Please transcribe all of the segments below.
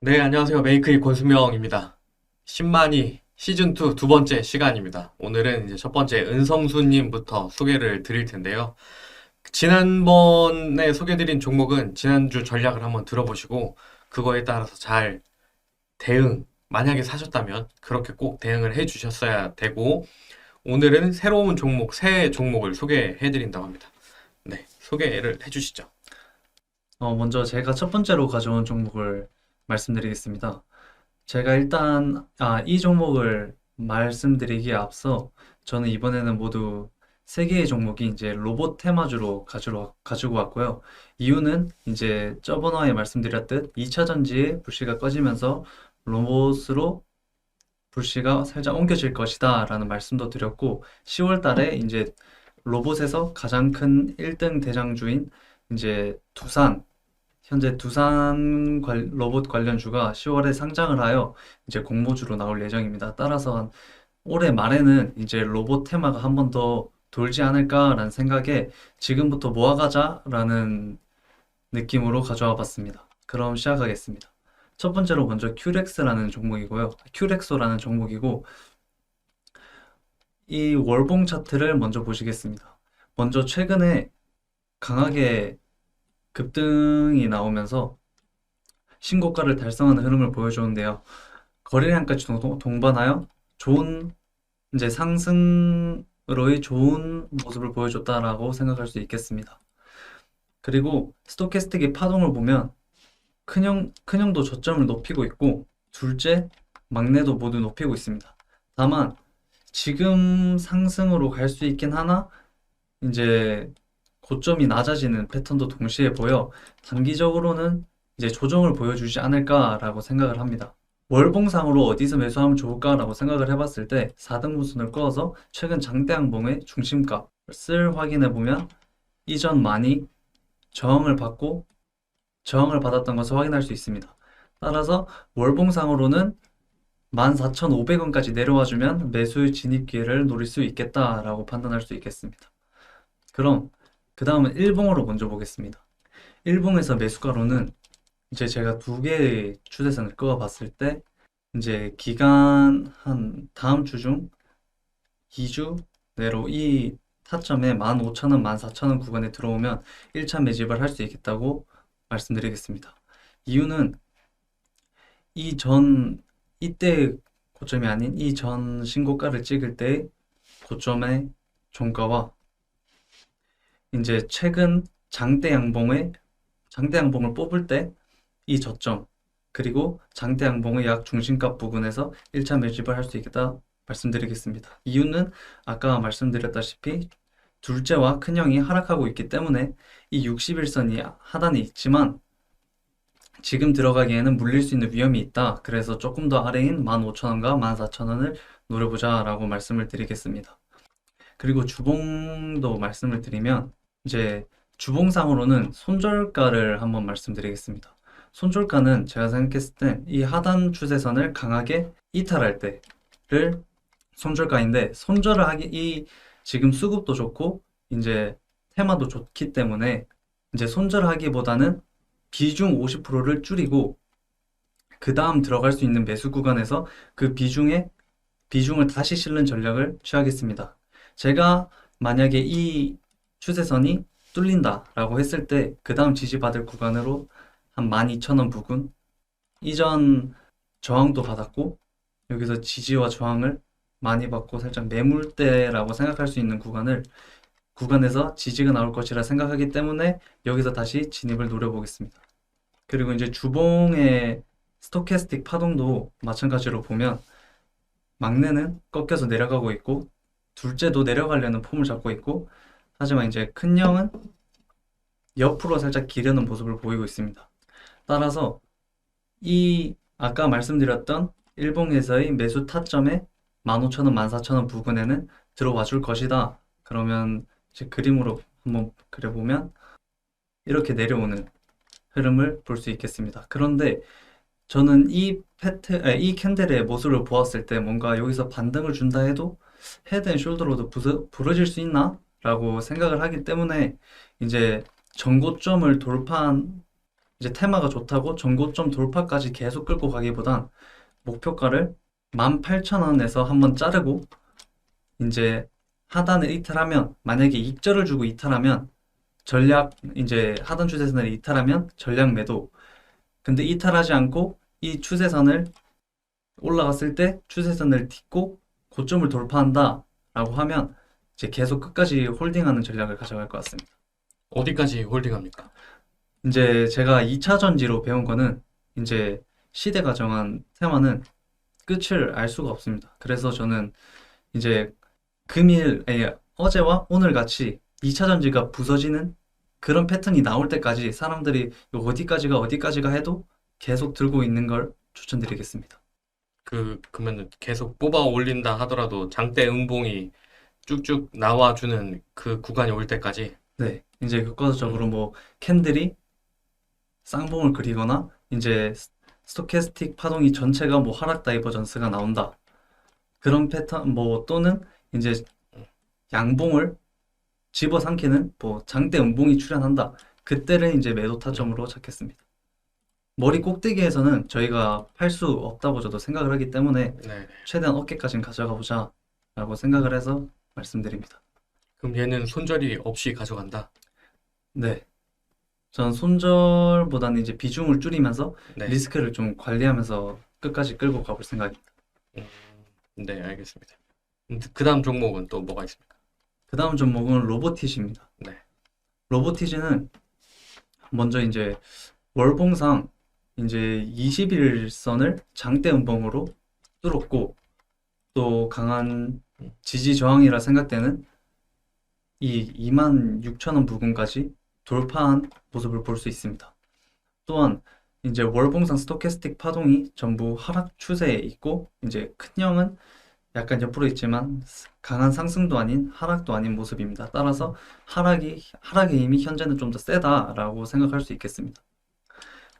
네, 안녕하세요. 메이크의 권수명입니다. 10만이 시즌2 두 번째 시간입니다. 오늘은 이제 첫 번째 은성수님부터 소개를 드릴 텐데요. 지난번에 소개드린 종목은 지난주 전략을 한번 들어보시고, 그거에 따라서 잘 만약에 사셨다면 그렇게 꼭 대응을 해 주셨어야 되고, 오늘은 새로운 종목, 새 종목을 소개해 드린다고 합니다. 네, 소개를 해 주시죠. 먼저 제가 첫 번째로 가져온 종목을 말씀드리겠습니다. 제가 일단, 이 종목을 말씀드리기에 앞서 저는 이번에는 모두 세 개의 종목이 이제 로봇 테마주로 가지고 왔고요. 이유는 이제 저번화에 말씀드렸듯 2차 전지의 불씨가 꺼지면서 로봇으로 불씨가 살짝 옮겨질 것이다 라는 말씀도 드렸고, 10월 달에 이제 로봇에서 가장 큰 1등 대장주인 이제 현재 로봇 관련주가 10월에 상장을 하여 이제 공모주로 나올 예정입니다. 따라서 올해 말에는 이제 로봇 테마가 한 번 더 돌지 않을까라는 생각에 지금부터 모아가자라는 느낌으로 가져와 봤습니다. 그럼 시작하겠습니다. 첫 번째로 먼저 큐렉소라는 종목이고, 이 월봉 차트를 먼저 보시겠습니다. 먼저 최근에 강하게 급등이 나오면서 신고가를 달성하는 흐름을 보여주는데요. 거래량까지 동반하여 좋은 이제 상승으로의 좋은 모습을 보여줬다라고 생각할 수 있겠습니다. 그리고 스토캐스틱의 파동을 보면 큰형도 저점을 높이고 있고 둘째 막내도 모두 높이고 있습니다. 다만 지금 상승으로 갈 수 있긴 하나 이제 고점이 낮아지는 패턴도 동시에 보여 단기적으로는 이제 조정을 보여주지 않을까라고 생각을 합니다. 월봉상으로 어디서 매수하면 좋을까라고 생각을 해봤을 때 4등분선을 그어서 최근 장대양봉의 중심값을 확인해 보면 이전 많이 저항을 받고 저항을 받았던 것을 확인할 수 있습니다. 따라서 월봉상으로는 14,500원까지 내려와주면 매수 진입 기회를 노릴 수 있겠다라고 판단할 수 있겠습니다. 그럼 그 다음은 일봉으로 먼저 보겠습니다. 일봉에서 매수가로는 이제 제가 두 개의 추세선을 그어 봤을 때 이제 기간 한 다음 주 중 2주 내로 이 타점에 15,000원, 14,000원 구간에 들어오면 1차 매집을 할 수 있겠다고 말씀드리겠습니다. 이유는 이때 고점이 아닌 이전 신고가를 찍을 때 고점의 종가와 이제 최근 장대 양봉을 뽑을 때 이 저점 그리고 장대 양봉의 약 중심값 부근에서 1차 매집을 할 수 있겠다 말씀드리겠습니다. 이유는 아까 말씀드렸다시피 둘째와 큰형이 하락하고 있기 때문에 이 61선이 하단에 있지만 지금 들어가기에는 물릴 수 있는 위험이 있다. 그래서 조금 더 아래인 15,000원과 14,000원을 노려보자 라고 말씀을 드리겠습니다. 그리고 주봉도 말씀을 드리면 이제 주봉상으로는 손절가를 한번 말씀드리겠습니다. 손절가는 제가 생각했을 때 이 하단 추세선을 강하게 이탈할 때를 손절가인데 손절을 하기 이 지금 수급도 좋고 이제 테마도 좋기 때문에 이제 손절을 하기보다는 비중 50%를 줄이고 그 다음 들어갈 수 있는 매수 구간에서 그 비중을 다시 실는 전략을 취하겠습니다. 제가 만약에 이 추세선이 뚫린다라고 했을 때 그 다음 지지받을 구간으로 한 12,000원 부근 이전 저항도 받았고 여기서 지지와 저항을 많이 받고 살짝 매물대라고 생각할 수 있는 구간에서 지지가 나올 것이라 생각하기 때문에 여기서 다시 진입을 노려보겠습니다. 그리고 이제 주봉의 스토캐스틱 파동도 마찬가지로 보면 막내는 꺾여서 내려가고 있고 둘째도 내려가려는 폼을 잡고 있고 하지만 이제 큰형은 옆으로 살짝 기려는 모습을 보이고 있습니다. 따라서 이 아까 말씀드렸던 일봉에서의 매수 타점에 15,000원, 14,000원 부근에는 들어와 줄 것이다. 그러면 이제 그림으로 한번 그려보면 이렇게 내려오는 흐름을 볼 수 있겠습니다. 그런데 저는 이 캔들의 모습을 보았을 때 뭔가 여기서 반등을 준다 해도 헤드 앤 숄더로도 부러질 수 있나? 라고 생각을 하기 때문에 이제 전고점을 돌파한 이제 테마가 좋다고 전고점 돌파까지 계속 끌고 가기보단 목표가를 18,000원에서 한번 자르고 이제 하단을 이탈하면 만약에 익절을 주고 이탈하면 전략 이제 하단 추세선을 이탈하면 전략 매도. 근데 이탈하지 않고 이 추세선을 올라갔을 때 추세선을 딛고 고점을 돌파한다라고 하면 이제 계속 끝까지 홀딩하는 전략을 가져갈 것 같습니다. 어디까지 홀딩합니까? 이제 제가 2차 전지로 배운 거는 이제 시대가 정한 테마는 끝을 알 수가 없습니다. 그래서 저는 이제 어제와 오늘 같이 2차 전지가 부서지는 그런 패턴이 나올 때까지 사람들이 이거 어디까지가 해도 계속 들고 있는 걸 추천드리겠습니다. 그러면 계속 뽑아 올린다 하더라도 장대 음봉이 쭉쭉 나와주는 그 구간이 올 때까지. 네, 이제 결과적으로 뭐 캔들이 쌍봉을 그리거나 이제 스토캐스틱 파동이 전체가 뭐 하락 다이버전스가 나온다. 그런 패턴 뭐 또는 이제 양봉을 집어삼키는 뭐 장대 음봉이 출현한다. 그때를 이제 매도 타점으로 잡겠습니다. 머리 꼭대기에서는 저희가 팔 수 없다고 저도 생각을 하기 때문에 네. 최대한 어깨까지는 가져가 보자 라고 생각을 해서 말씀드립니다. 그럼 얘는 손절이 없이 가져간다. 네. 전 손절보다는 이제 비중을 줄이면서 네. 리스크를 좀 관리하면서 끝까지 끌고 가볼 생각입니다. 음, 네, 알겠습니다. 그 다음 종목은 또 뭐가 있습니까? 그 다음 종목은 로보티지입니다. 네. 로보티지는 먼저 이제 월봉상 이제 21선을 장대 음봉으로 뚫었고 또 강한 지지 저항이라 생각되는 이 26,000원 부근까지 돌파한 모습을 볼 수 있습니다. 또한 이제 월봉상 스토캐스틱 파동이 전부 하락 추세에 있고 이제 큰형은 약간 옆으로 있지만 강한 상승도 아닌 하락도 아닌 모습입니다. 따라서 하락의 힘이 현재는 좀 더 세다라고 생각할 수 있겠습니다.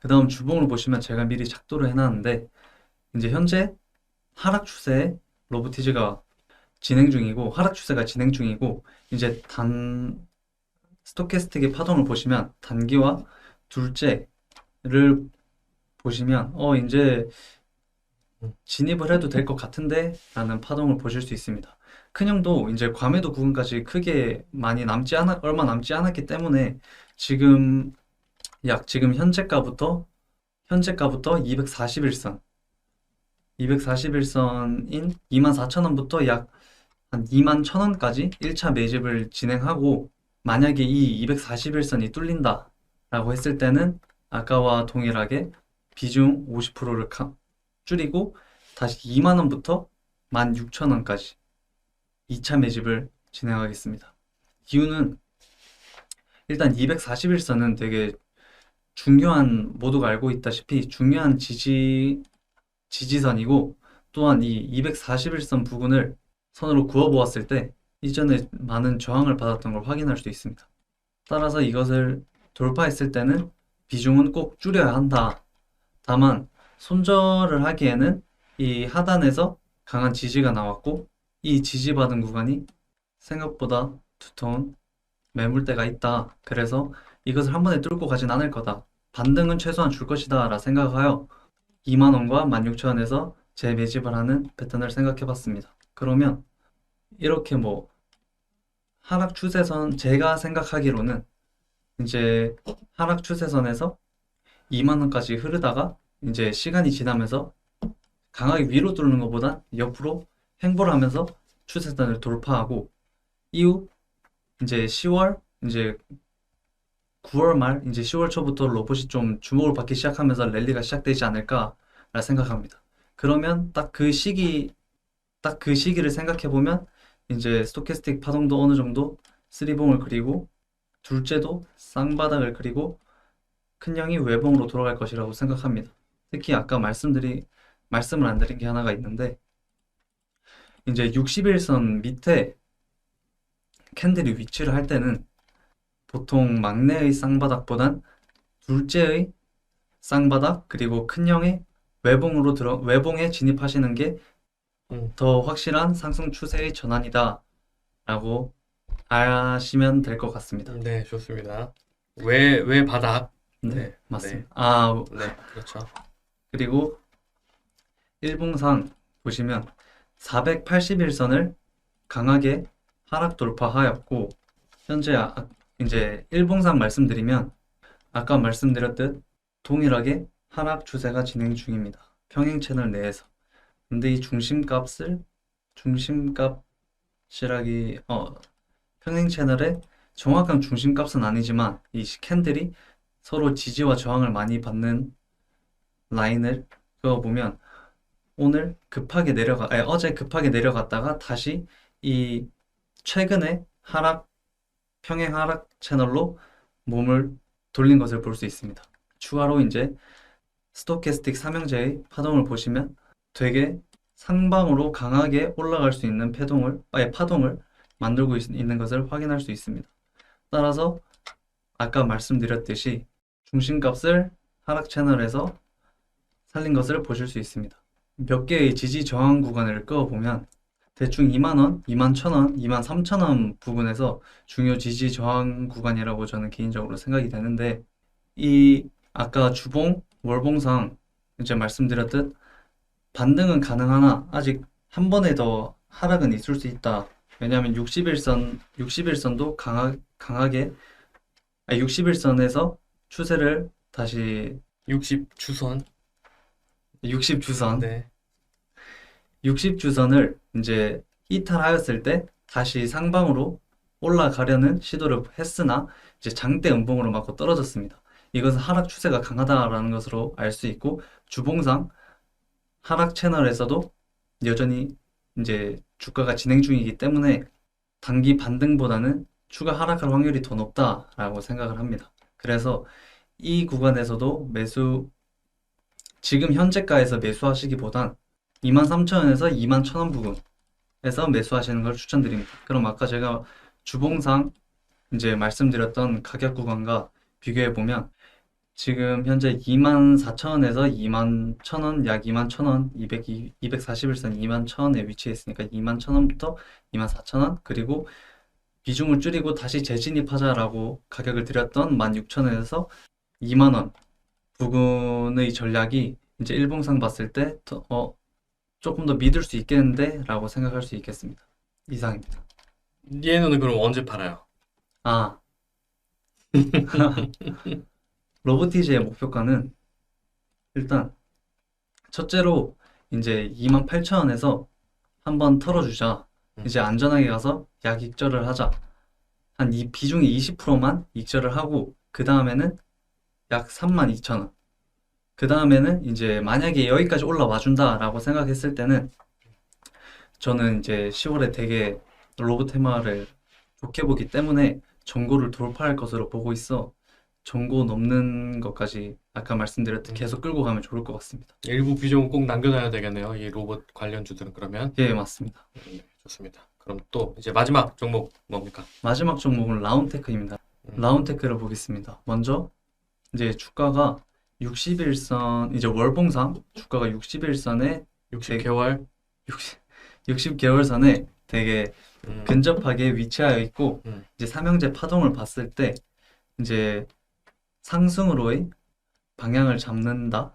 그 다음 주봉을 보시면 제가 미리 작도를 해놨는데 이제 현재 하락 추세에 로보티즈가 하락 추세가 진행 중이고 이제 스토캐스틱의 파동을 보시면 단기와 둘째를 보시면 이제 진입을 해도 될 것 같은데 라는 파동을 보실 수 있습니다. 큰형도 이제 과매도 구간까지 크게 얼마 남지 않았기 때문에 지금 현재가부터 241선인 24,000원부터 약 한 21,000원까지 1차 매집을 진행하고 만약에 이 241선이 뚫린다라고 했을 때는 아까와 동일하게 비중 50%를 줄이고 다시 2만원부터 16,000원까지 2차 매집을 진행하겠습니다. 이유는 일단 241선은 되게 모두가 알고 있다시피 중요한 지지선이고 또한 이 241선 부근을 선으로 그어보았을 때 이전에 많은 저항을 받았던 걸 확인할 수 있습니다. 따라서 이것을 돌파했을 때는 비중은 꼭 줄여야 한다. 다만 손절을 하기에는 이 하단에서 강한 지지가 나왔고 이 지지받은 구간이 생각보다 두터운 매물대가 있다. 그래서 이것을 한 번에 뚫고 가진 않을 거다. 반등은 최소한 줄 것이다 라 생각하여 2만원과 16,000원에서 재매집을 하는 패턴을 생각해 봤습니다. 그러면 이렇게 뭐 하락 추세선 제가 생각하기로는 이제 하락 추세선에서 2만원까지 흐르다가 이제 시간이 지나면서 강하게 위로 뚫는 것보다 옆으로 횡보를 하면서 추세선을 돌파하고 이후 이제 9월 말 이제 10월 초부터 로봇이 좀 주목을 받기 시작하면서 랠리가 시작되지 않을까 생각합니다. 그러면 딱 그 시기를 생각해 보면 이제 스토캐스틱 파동도 어느 정도 쓰리봉을 그리고 둘째도 쌍바닥을 그리고 큰형이 외봉으로 돌아갈 것이라고 생각합니다. 특히 아까 말씀을 안 드린 게 하나가 있는데 이제 61선 밑에 캔들이 위치를 할 때는 보통 막내의 쌍바닥보단 둘째의 쌍바닥 그리고 큰형의 외봉에 진입하시는 게 더 확실한 상승 추세의 전환이다 라고 아시면 될 것 같습니다. 네, 좋습니다. 왜 바닥? 네, 네, 맞습니다. 네, 그렇죠. 그리고 일봉상 보시면 481선을 강하게 하락 돌파하였고, 현재 이제 일봉상 말씀드리면 아까 말씀드렸듯 동일하게 하락 추세가 진행 중입니다. 평행 채널 내에서. 근데 이 중심값이라기 평행 채널의 정확한 중심값은 아니지만 이 캔들이 서로 지지와 저항을 많이 받는 라인을 그어보면 어제 급하게 내려갔다가 다시 이 최근에 평행 하락 채널로 몸을 돌린 것을 볼 수 있습니다. 추가로 이제 스토캐스틱 삼형제의 파동을 보시면 되게 상방으로 강하게 올라갈 수 있는 파동을 만들고 있는 것을 확인할 수 있습니다. 따라서 아까 말씀드렸듯이 중심값을 하락 채널에서 살린 것을 보실 수 있습니다. 몇 개의 지지 저항 구간을 그어보면 대충 2만원, 21,000원, 23,000원 부근에서 중요 지지 저항 구간이라고 저는 개인적으로 생각이 되는데, 이 아까 주봉, 월봉상 이제 말씀드렸듯 반등은 가능하나 아직 한 번에 더 하락은 있을 수 있다. 왜냐하면 60일선도 강하게 60일선에서 추세를 다시 60주선. 60주선 네. 60주선을 이제 이탈하였을 때 다시 상방으로 올라가려는 시도를 했으나 이제 장대 음봉으로 맞고 떨어졌습니다. 이것은 하락 추세가 강하다라는 것으로 알 수 있고, 주봉상 하락 채널에서도 여전히 이제 주가가 진행 중이기 때문에 단기 반등보다는 추가 하락할 확률이 더 높다라고 생각을 합니다. 그래서 이 구간에서도 지금 현재가에서 매수하시기보단 23,000원에서 21,000원 부근에서 매수하시는 걸 추천드립니다. 그럼 아까 제가 주봉상 이제 말씀드렸던 가격 구간과 비교해 보면 지금 현재 24,000원에서 21,000원, 약 21,000원, 241선 21,000원에 위치해 있으니까 21,000원부터 24,000원, 그리고 비중을 줄이고 다시 재진입하자라고 가격을 드렸던 16,000원에서 2만원 부근의 전략이 이제 일봉상 봤을 때 조금 더 믿을 수 있겠는데 라고 생각할 수 있겠습니다. 이상입니다. 얘는 그럼 언제 팔아요? 아, 로보티즈의 목표가는 일단 첫째로 이제 28,000원에서 한번 털어주자. 이제 안전하게 가서 약 익절을 하자. 한 이 비중이 20%만 익절을 하고, 그 다음에는 약 32,000원. 그 다음에는 이제 만약에 여기까지 올라와 준다라고 생각했을 때는 저는 이제 10월에 되게 로봇 테마를 좋게 보기 때문에 전고를 돌파할 것으로 보고 있어. 전고 넘는 것까지 아까 말씀드렸듯 계속 끌고 가면 좋을 것 같습니다. 일부 비중은 꼭 남겨놔야 되겠네요. 이 로봇 관련주들은 그러면. 예, 맞습니다. 좋습니다. 그럼 또 이제 마지막 종목 뭡니까? 마지막 종목은 라운테크입니다. 라운테크를 보겠습니다. 먼저 이제 주가가 60일선, 이제 월봉상 주가가 60일선에 60개월. 60개월선에 되게 근접하게 위치하여 있고, 음. 이제 삼형제 파동을 봤을 때 이제 상승으로의 방향을 잡는다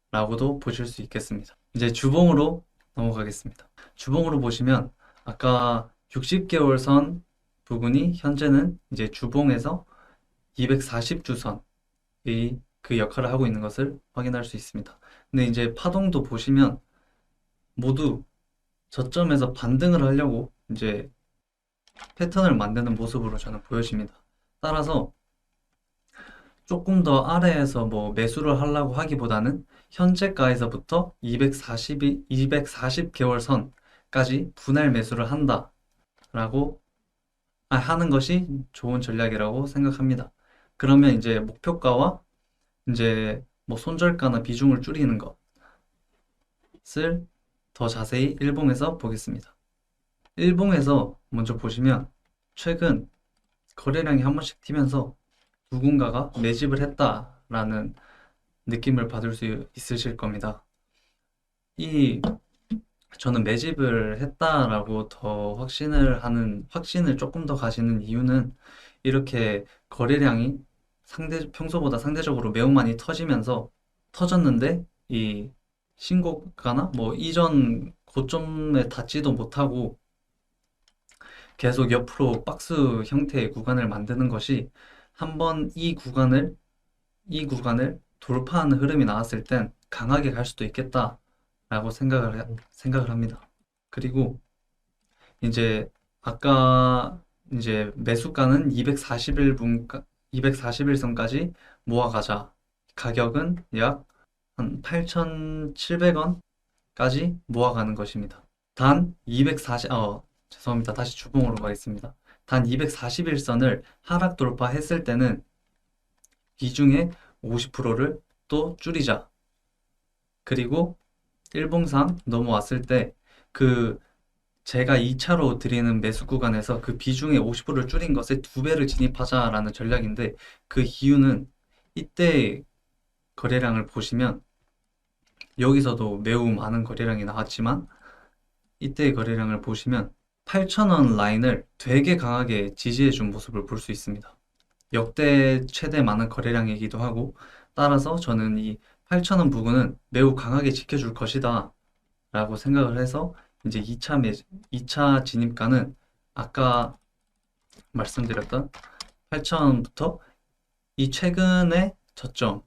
라고도 보실 수 있겠습니다. 이제 주봉으로 넘어가겠습니다. 주봉으로 보시면 아까 60개월선 부분이 현재는 이제 주봉에서 240주선의 그 역할을 하고 있는 것을 확인할 수 있습니다. 근데 이제 파동도 보시면 모두 저점에서 반등을 하려고 이제 패턴을 만드는 모습으로 저는 보여집니다. 따라서 조금 더 아래에서 뭐 매수를 하려고 하기보다는 현재가에서부터 240개월 선까지 분할 매수를 하는 것이 좋은 전략이라고 생각합니다. 그러면 이제 목표가와 이제 뭐 손절가나 비중을 줄이는 것을 더 자세히 일봉에서 보겠습니다. 일봉에서 먼저 보시면 최근 거래량이 한 번씩 튀면서 누군가가 매집을 했다라는 느낌을 받을 수 있으실 겁니다. 저는 매집을 했다라고 더 확신을 조금 더 가지는 이유는, 이렇게 거래량이 평소보다 상대적으로 매우 많이 터졌는데 이 신고가나 뭐 이전 고점에 닿지도 못하고 계속 옆으로 박스 형태의 구간을 만드는 것이 한번 이 구간을 돌파하는 흐름이 나왔을 땐 강하게 갈 수도 있겠다라고 생각을 합니다. 그리고 이제 아까 이제 매수가는 241선까지 모아가자. 가격은 약 한 8,700원까지 모아가는 것입니다. 죄송합니다. 다시 주봉으로 가겠습니다. 단 241선을 하락 돌파했을 때는 비중의 50%를 또 줄이자. 그리고 일봉상 넘어왔을 때 그 제가 2차로 드리는 매수 구간에서 그 비중의 50%를 줄인 것에 2배를 진입하자라는 전략인데 그 이유는 이때 거래량을 보시면 여기서도 매우 많은 거래량이 나왔지만 이때의 거래량을 보시면 8,000원 라인을 되게 강하게 지지해 준 모습을 볼 수 있습니다. 역대 최대 많은 거래량이기도 하고 따라서 저는 이 8,000원 부근은 매우 강하게 지켜줄 것이다 라고 생각을 해서 이제 2차 진입가는 아까 말씀드렸던 8,000원부터 이 최근의 저점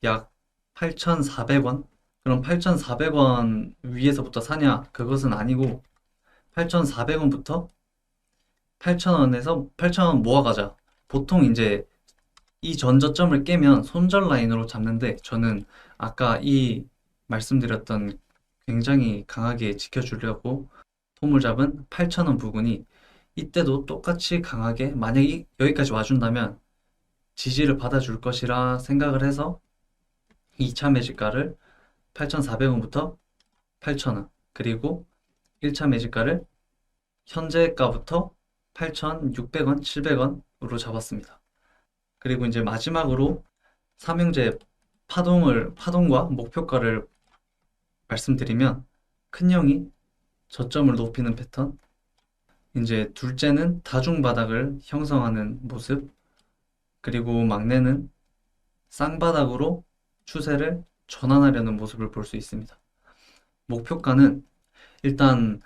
약 8,400원? 그럼 8,400원 위에서부터 사냐? 그것은 아니고 8,400원부터 8,000원에서 8,000원 모아가자. 보통 이제 이 전저점을 깨면 손절 라인으로 잡는데 저는 아까 이 말씀드렸던 굉장히 강하게 지켜주려고 폼을 잡은 8,000원 부근이 이때도 똑같이 강하게 만약에 여기까지 와준다면 지지를 받아줄 것이라 생각을 해서 2차 매집가를 8,400원부터 8,000원 그리고 1차 매집가를 현재가부터 8,600원, 700원으로 잡았습니다. 그리고 이제 마지막으로 삼형제 파동과 목표가를 말씀드리면 큰형이 저점을 높이는 패턴, 이제 둘째는 다중바닥을 형성하는 모습, 그리고 막내는 쌍바닥으로 추세를 전환하려는 모습을 볼 수 있습니다. 목표가는 일단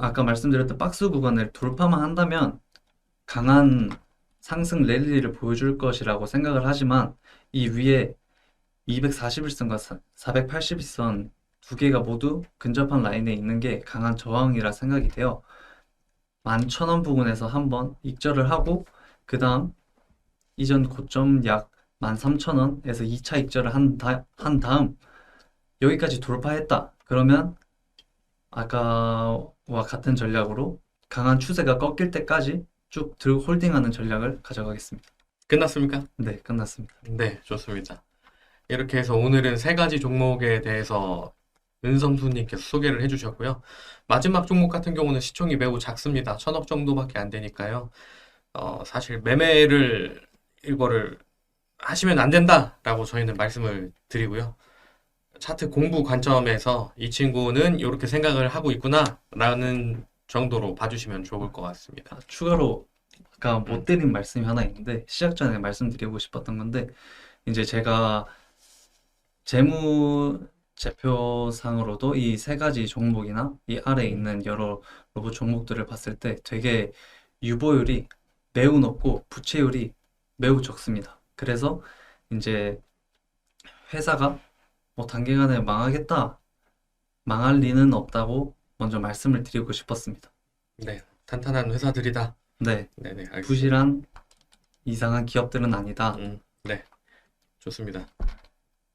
아까 말씀드렸던 박스 구간을 돌파만 한다면 강한 상승 랠리를 보여줄 것이라고 생각을 하지만 이 위에 241선과 481선 두 개가 모두 근접한 라인에 있는 게 강한 저항이라 생각이 돼요. 11,000원 부근에서 한번 익절을 하고 그 다음 이전 고점 약 13,000원에서 2차 익절을 한 다음 여기까지 돌파했다. 그러면 아까와 같은 전략으로 강한 추세가 꺾일 때까지 쭉 들고 홀딩하는 전략을 가져가겠습니다. 끝났습니까? 네, 끝났습니다. 네, 좋습니다. 이렇게 해서 오늘은 세 가지 종목에 대해서 은성수님께서 소개를 해주셨고요. 마지막 종목 같은 경우는 시총이 매우 작습니다. 1,000억 정도밖에 안 되니까요. 사실 이거를 하시면 안 된다라고 저희는 말씀을 드리고요. 차트 공부 관점에서 이 친구는 이렇게 생각을 하고 있구나라는 정도로 봐주시면 좋을 것 같습니다. 추가로 아까 못 드린 말씀이 하나 있는데 시작 전에 말씀드리고 싶었던 건데 이제 제가 재무제표상으로도 이 세 가지 종목이나 이 아래에 있는 여러 로봇 종목들을 봤을 때 되게 유보율이 매우 높고 부채율이 매우 적습니다. 그래서 이제 회사가 뭐 단기간에 망할 리는 없다고 먼저 말씀을 드리고 싶었습니다. 네, 탄탄한 회사들이다. 네, 네네, 알겠습니다. 부실한 이상한 기업들은 아니다. 네, 좋습니다.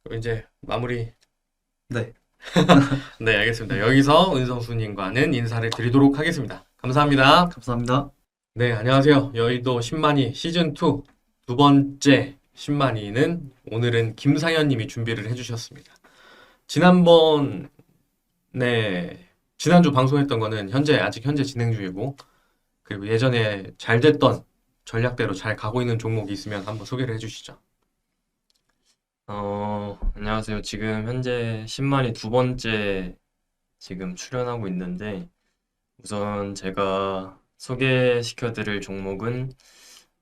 그럼 이제 마무리. 네, 네, 알겠습니다. 여기서 은성수님과는 인사를 드리도록 하겠습니다. 감사합니다. 감사합니다. 네, 안녕하세요. 여의도 10만이 시즌2 두 번째 10만이는 오늘은 김상현 님이 준비를 해주셨습니다. 지난주 방송했던 거는 아직 현재 진행 중이고, 그리고 예전에 잘 됐던 전략대로 잘 가고 있는 종목이 있으면 한번 소개를 해주시죠. 안녕하세요. 지금 현재 10만이 두 번째 지금 출연하고 있는데, 우선 제가 소개시켜드릴 종목은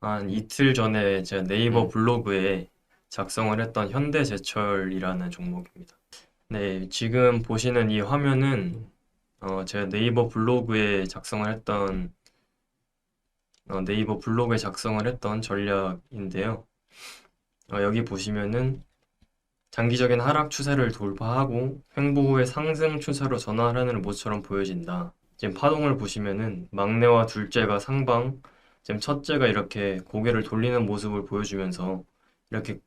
한 이틀 전에 제가 네이버 음. 블로그에 작성을 했던 현대제철이라는 종목입니다. 네, 지금 보시는 이 화면은 제가 네이버 블로그에 작성을 했던 전략인데요. 여기 보시면은 장기적인 하락 추세를 돌파하고 횡보 후에 상승 추세로 전환하는 모습처럼 보여진다. 지금 파동을 보시면은 막내와 둘째가 상방, 지금 첫째가 이렇게 고개를 돌리는 모습을 보여주면서 이렇게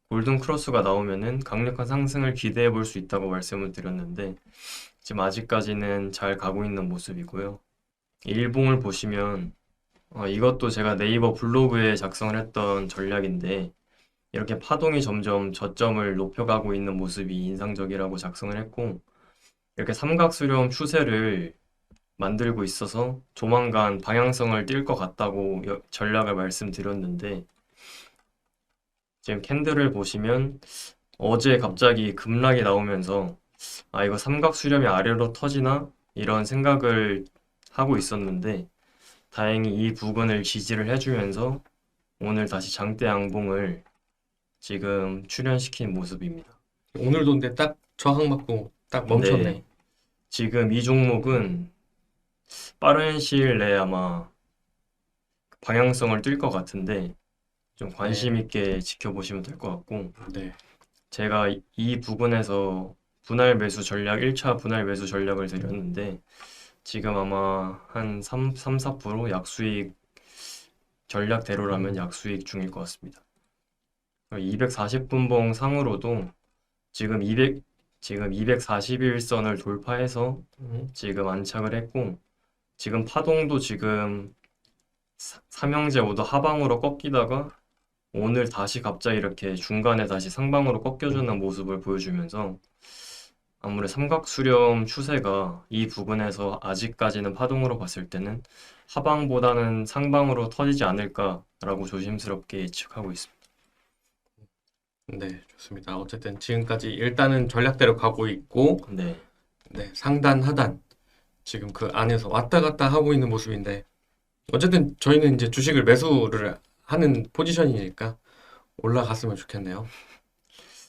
골든 크로스가 나오면은 강력한 상승을 기대해 볼 수 있다고 말씀을 드렸는데 지금 아직까지는 잘 가고 있는 모습이고요. 일봉을 보시면 이것도 제가 네이버 블로그에 작성을 했던 전략인데 이렇게 파동이 점점 저점을 높여가고 있는 모습이 인상적이라고 작성을 했고 이렇게 삼각수렴 추세를 만들고 있어서 조만간 방향성을 띌 것 같다고 전략을 말씀드렸는데 지금 캔들을 보시면 어제 갑자기 급락이 나오면서 이거 삼각수렴이 아래로 터지나? 이런 생각을 하고 있었는데 다행히 이 부근을 지지를 해주면서 오늘 다시 장대 양봉을 지금 출현시킨 모습입니다. 오늘도 근데 딱 저항 맞고 딱 멈췄네. 네, 지금 이 종목은 빠른 시일 내에 아마 방향성을 띨 것 같은데 좀 관심 네. 있게 지켜보시면 될 것 같고 네. 제가 이 부분에서 분할 매수 전략 1차 분할 매수 전략을 드렸는데 지금 아마 한 4% 약수익 전략대로라면 약수익 중일 것 같습니다. 240분봉 상으로도 지금 241선을 돌파해서 지금 안착을 했고 지금 파동도 지금 삼형제 오도 하방으로 꺾이다가 오늘 다시 갑자기 이렇게 중간에 다시 상방으로 꺾여주는 모습을 보여주면서 아무래도 삼각수렴 추세가 이 부분에서 아직까지는 파동으로 봤을 때는 하방보다는 상방으로 터지지 않을까라고 조심스럽게 예측하고 있습니다. 네, 좋습니다. 어쨌든 지금까지 일단은 전략대로 가고 있고, 네, 네, 상단, 하단. 지금 그 안에서 왔다 갔다 하고 있는 모습인데, 어쨌든 저희는 이제 주식을 매수를 하는 포지션이니까 올라갔으면 좋겠네요.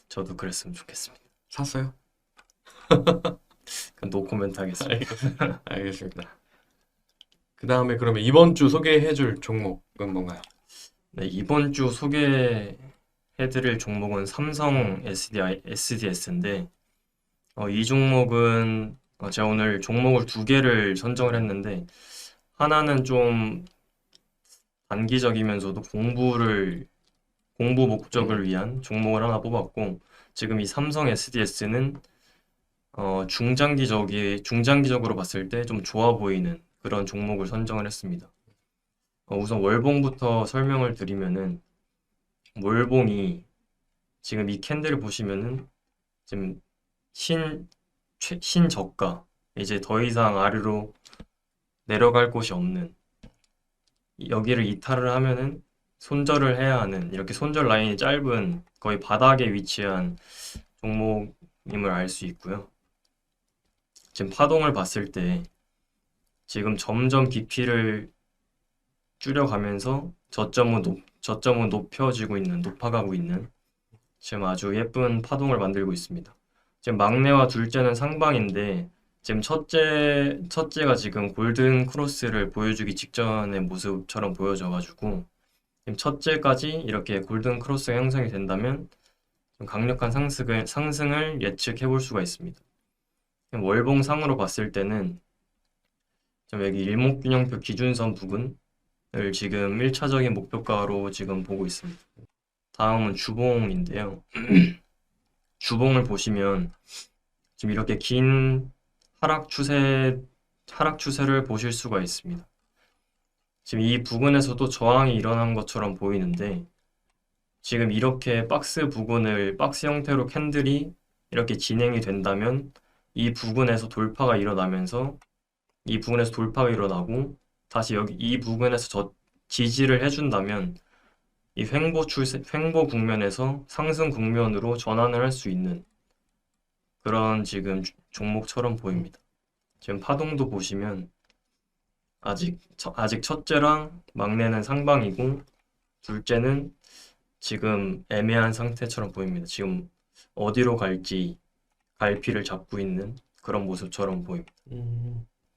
저도 그랬으면 좋겠습니다. 샀어요? 그럼 노코멘트 하겠습니다. 알겠습니다. 그 다음에 그러면 이번 주 소개해줄 종목은 뭔가요? 네, 이번 주 소개해드릴 종목은 삼성 SDS인데 이 종목은 제가 오늘 종목을 두 개를 선정을 했는데 하나는 좀 단기적이면서도 공부 목적을 위한 종목을 하나 뽑았고 지금 이 삼성 SDS는 중장기적으로 봤을 때 좀 좋아 보이는 그런 종목을 선정을 했습니다. 우선 월봉부터 설명을 드리면은 월봉이 지금 이 캔들 보시면은 지금 신저가 이제 더 이상 아래로 내려갈 곳이 없는 여기를 이탈을 하면은 손절을 해야 하는 이렇게 손절 라인이 짧은 거의 바닥에 위치한 종목임을 알 수 있고요. 지금 파동을 봤을 때 지금 점점 깊이를 줄여가면서 저점은 높아가고 있는 지금 아주 예쁜 파동을 만들고 있습니다. 지금 막내와 둘째는 상방인데 지금 첫째가 지금 골든 크로스를 보여주기 직전의 모습처럼 보여져가지고 지금 첫째까지 이렇게 골든 크로스가 형성이 된다면 좀 강력한 상승을 예측해 볼 수가 있습니다. 월봉상으로 봤을 때는 좀 여기 일목균형표 기준선 부근을 지금 1차적인 목표가로 지금 보고 있습니다. 다음은 주봉인데요. 주봉을 보시면 지금 이렇게 긴 하락 추세를 보실 수가 있습니다. 지금 이 부근에서도 저항이 일어난 것처럼 보이는데 지금 이렇게 박스 형태로 캔들이 이렇게 진행이 된다면 이 부근에서 돌파가 일어나고 다시 여기 이 부근에서 지지를 해준다면 이 횡보 국면에서 상승 국면으로 전환을 할 수 있는 그런 지금 종목처럼 보입니다. 지금 파동도 보시면 아직 첫째랑 막내는 상방이고 둘째는 지금 애매한 상태처럼 보입니다. 지금 어디로 갈지 갈피를 잡고 있는 그런 모습처럼 보입니다.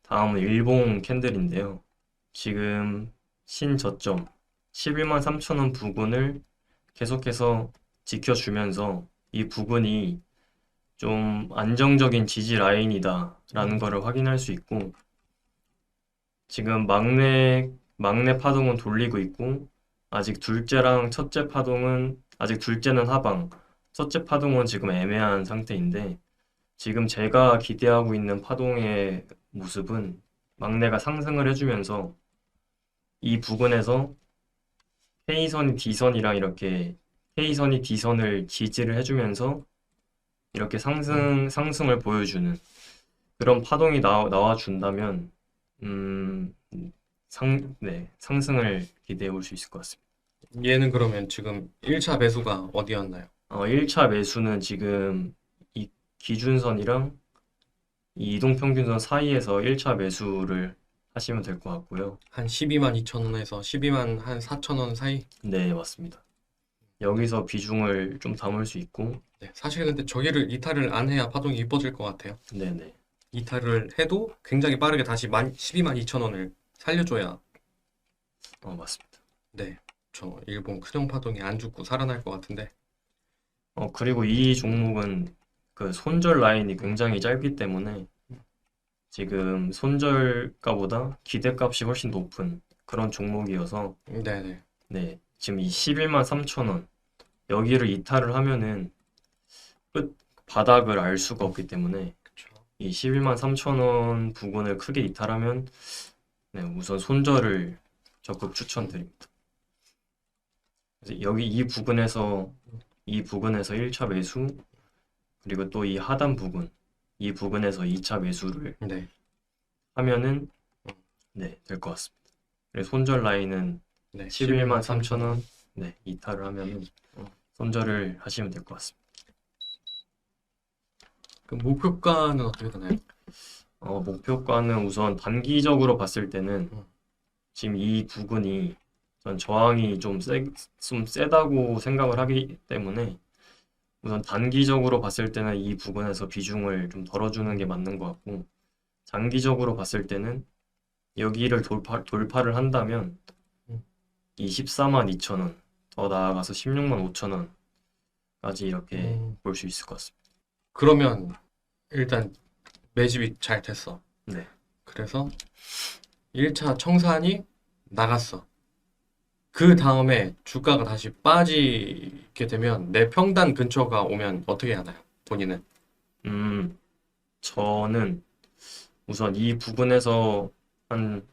다음은 일봉 캔들인데요. 지금 신저점 11만 3천 원 부근을 계속해서 지켜주면서 이 부근이 좀 안정적인 지지 라인이다라는 거를 확인할 수 있고, 지금 막내 파동은 돌리고 있고, 아직 둘째랑 첫째 파동은, 아직 둘째는 하방, 첫째 파동은 지금 애매한 상태인데, 지금 제가 기대하고 있는 파동의 모습은 막내가 상승을 해주면서 이 부근에서 K선이 D선이랑 이렇게 K선이 D선을 지지를 해주면서 이렇게 상승을 보여주는 그런 파동이 나와준다면, 상승을 기대해 볼 수 있을 것 같습니다. 얘는 그러면 지금 1차 매수가 어디였나요? 1차 매수는 지금 이 기준선이랑 이 이동평균선 사이에서 1차 매수를 하시면 될 것 같고요. 한 12만 2천 원에서 12만 한 4천 원 사이? 네, 맞습니다. 여기서 비중을 좀 담을 수 있고, 네, 사실 근데 저기를 이탈을 안 해야 파동이 이뻐질 것 같아요. 네네. 이탈을 해도 굉장히 빠르게 다시 12만 2천 원을 살려줘야 맞습니다. 네, 저 일본 큰형 파동이 안 죽고 살아날 것 같은데. 그리고 이 종목은 그 손절 라인이 굉장히 짧기 때문에 지금 손절가보다 기대값이 훨씬 높은 그런 종목이어서, 네네. 네, 지금 이 11만 3천 원 여기를 이탈을 하면은 끝 바닥을 알 수가 없기 때문에 그쵸. 이 11만 3천 원 부근을 크게 이탈하면, 네, 우선 손절을 적극 추천드립니다. 그래서 여기 이 부근에서 1차 매수, 그리고 또 이 하단 부근, 이 부근에서 2차 매수를 네. 하면은, 네, 될 것 같습니다. 그래서 손절 라인은 네. 11만 3천 원, 네, 이탈을 하면은 어. 손절을 하시면 될 것 같습니다. 그 목표가는 어떻게 되나요? 목표가는 우선 단기적으로 봤을 때는 음. 지금 이 부근이 전 저항이 좀 세다고 생각을 하기 때문에 우선 단기적으로 봤을 때는 이 부분에서 비중을 좀 덜어주는 게 맞는 것 같고, 장기적으로 봤을 때는 여기를 돌파를 한다면 음. 이 14만 2천 원, 더 나아가서 16만 5천 원까지 이렇게 볼 수 있을 것 같습니다. 그러면 일단 매집이 잘 됐어. 네. 그래서 1차 청산이 나갔어. 그 다음에 주가가 다시 빠지게 되면 내 평단 근처가 오면 어떻게 하나요? 본인은? 저는 우선 이 부분에서 한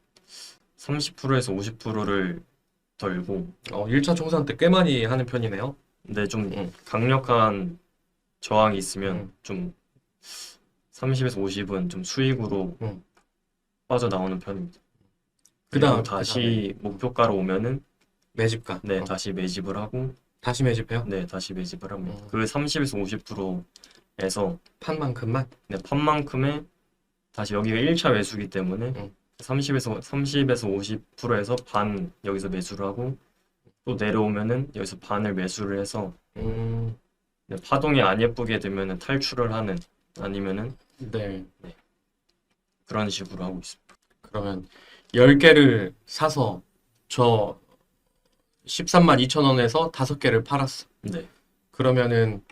30%에서 50%를 덜고, 1차 청산 때 꽤 많이 하는 편이네요. 근데 좀 음. 강력한 저항이 있으면 음. 좀 30에서 50은 좀 수익으로 음. 빠져나오는 편입니다. 그다음, 그리고 다시 목표가로 오면은, 매집가. 네, 다시 매집을 하고, 다시 매집해요? 네, 다시 매집을 합니다. 음. 그 30에서 50%에서 판만큼만? 네, 판만큼의 다시 여기가 1차 매수기 때문에 음. 30에서 50%에서 반 여기서 매수를 하고, 또 내려오면은 여기서 반을 매수를 해서 음. 네, 파동이 안 예쁘게 되면은 탈출을 하는, 아니면은 네. 그런 식으로 하고 있습니다. 그러면 10개를 사서 저 13만 2천 원에서 5개를 팔았어. 네, 그러면은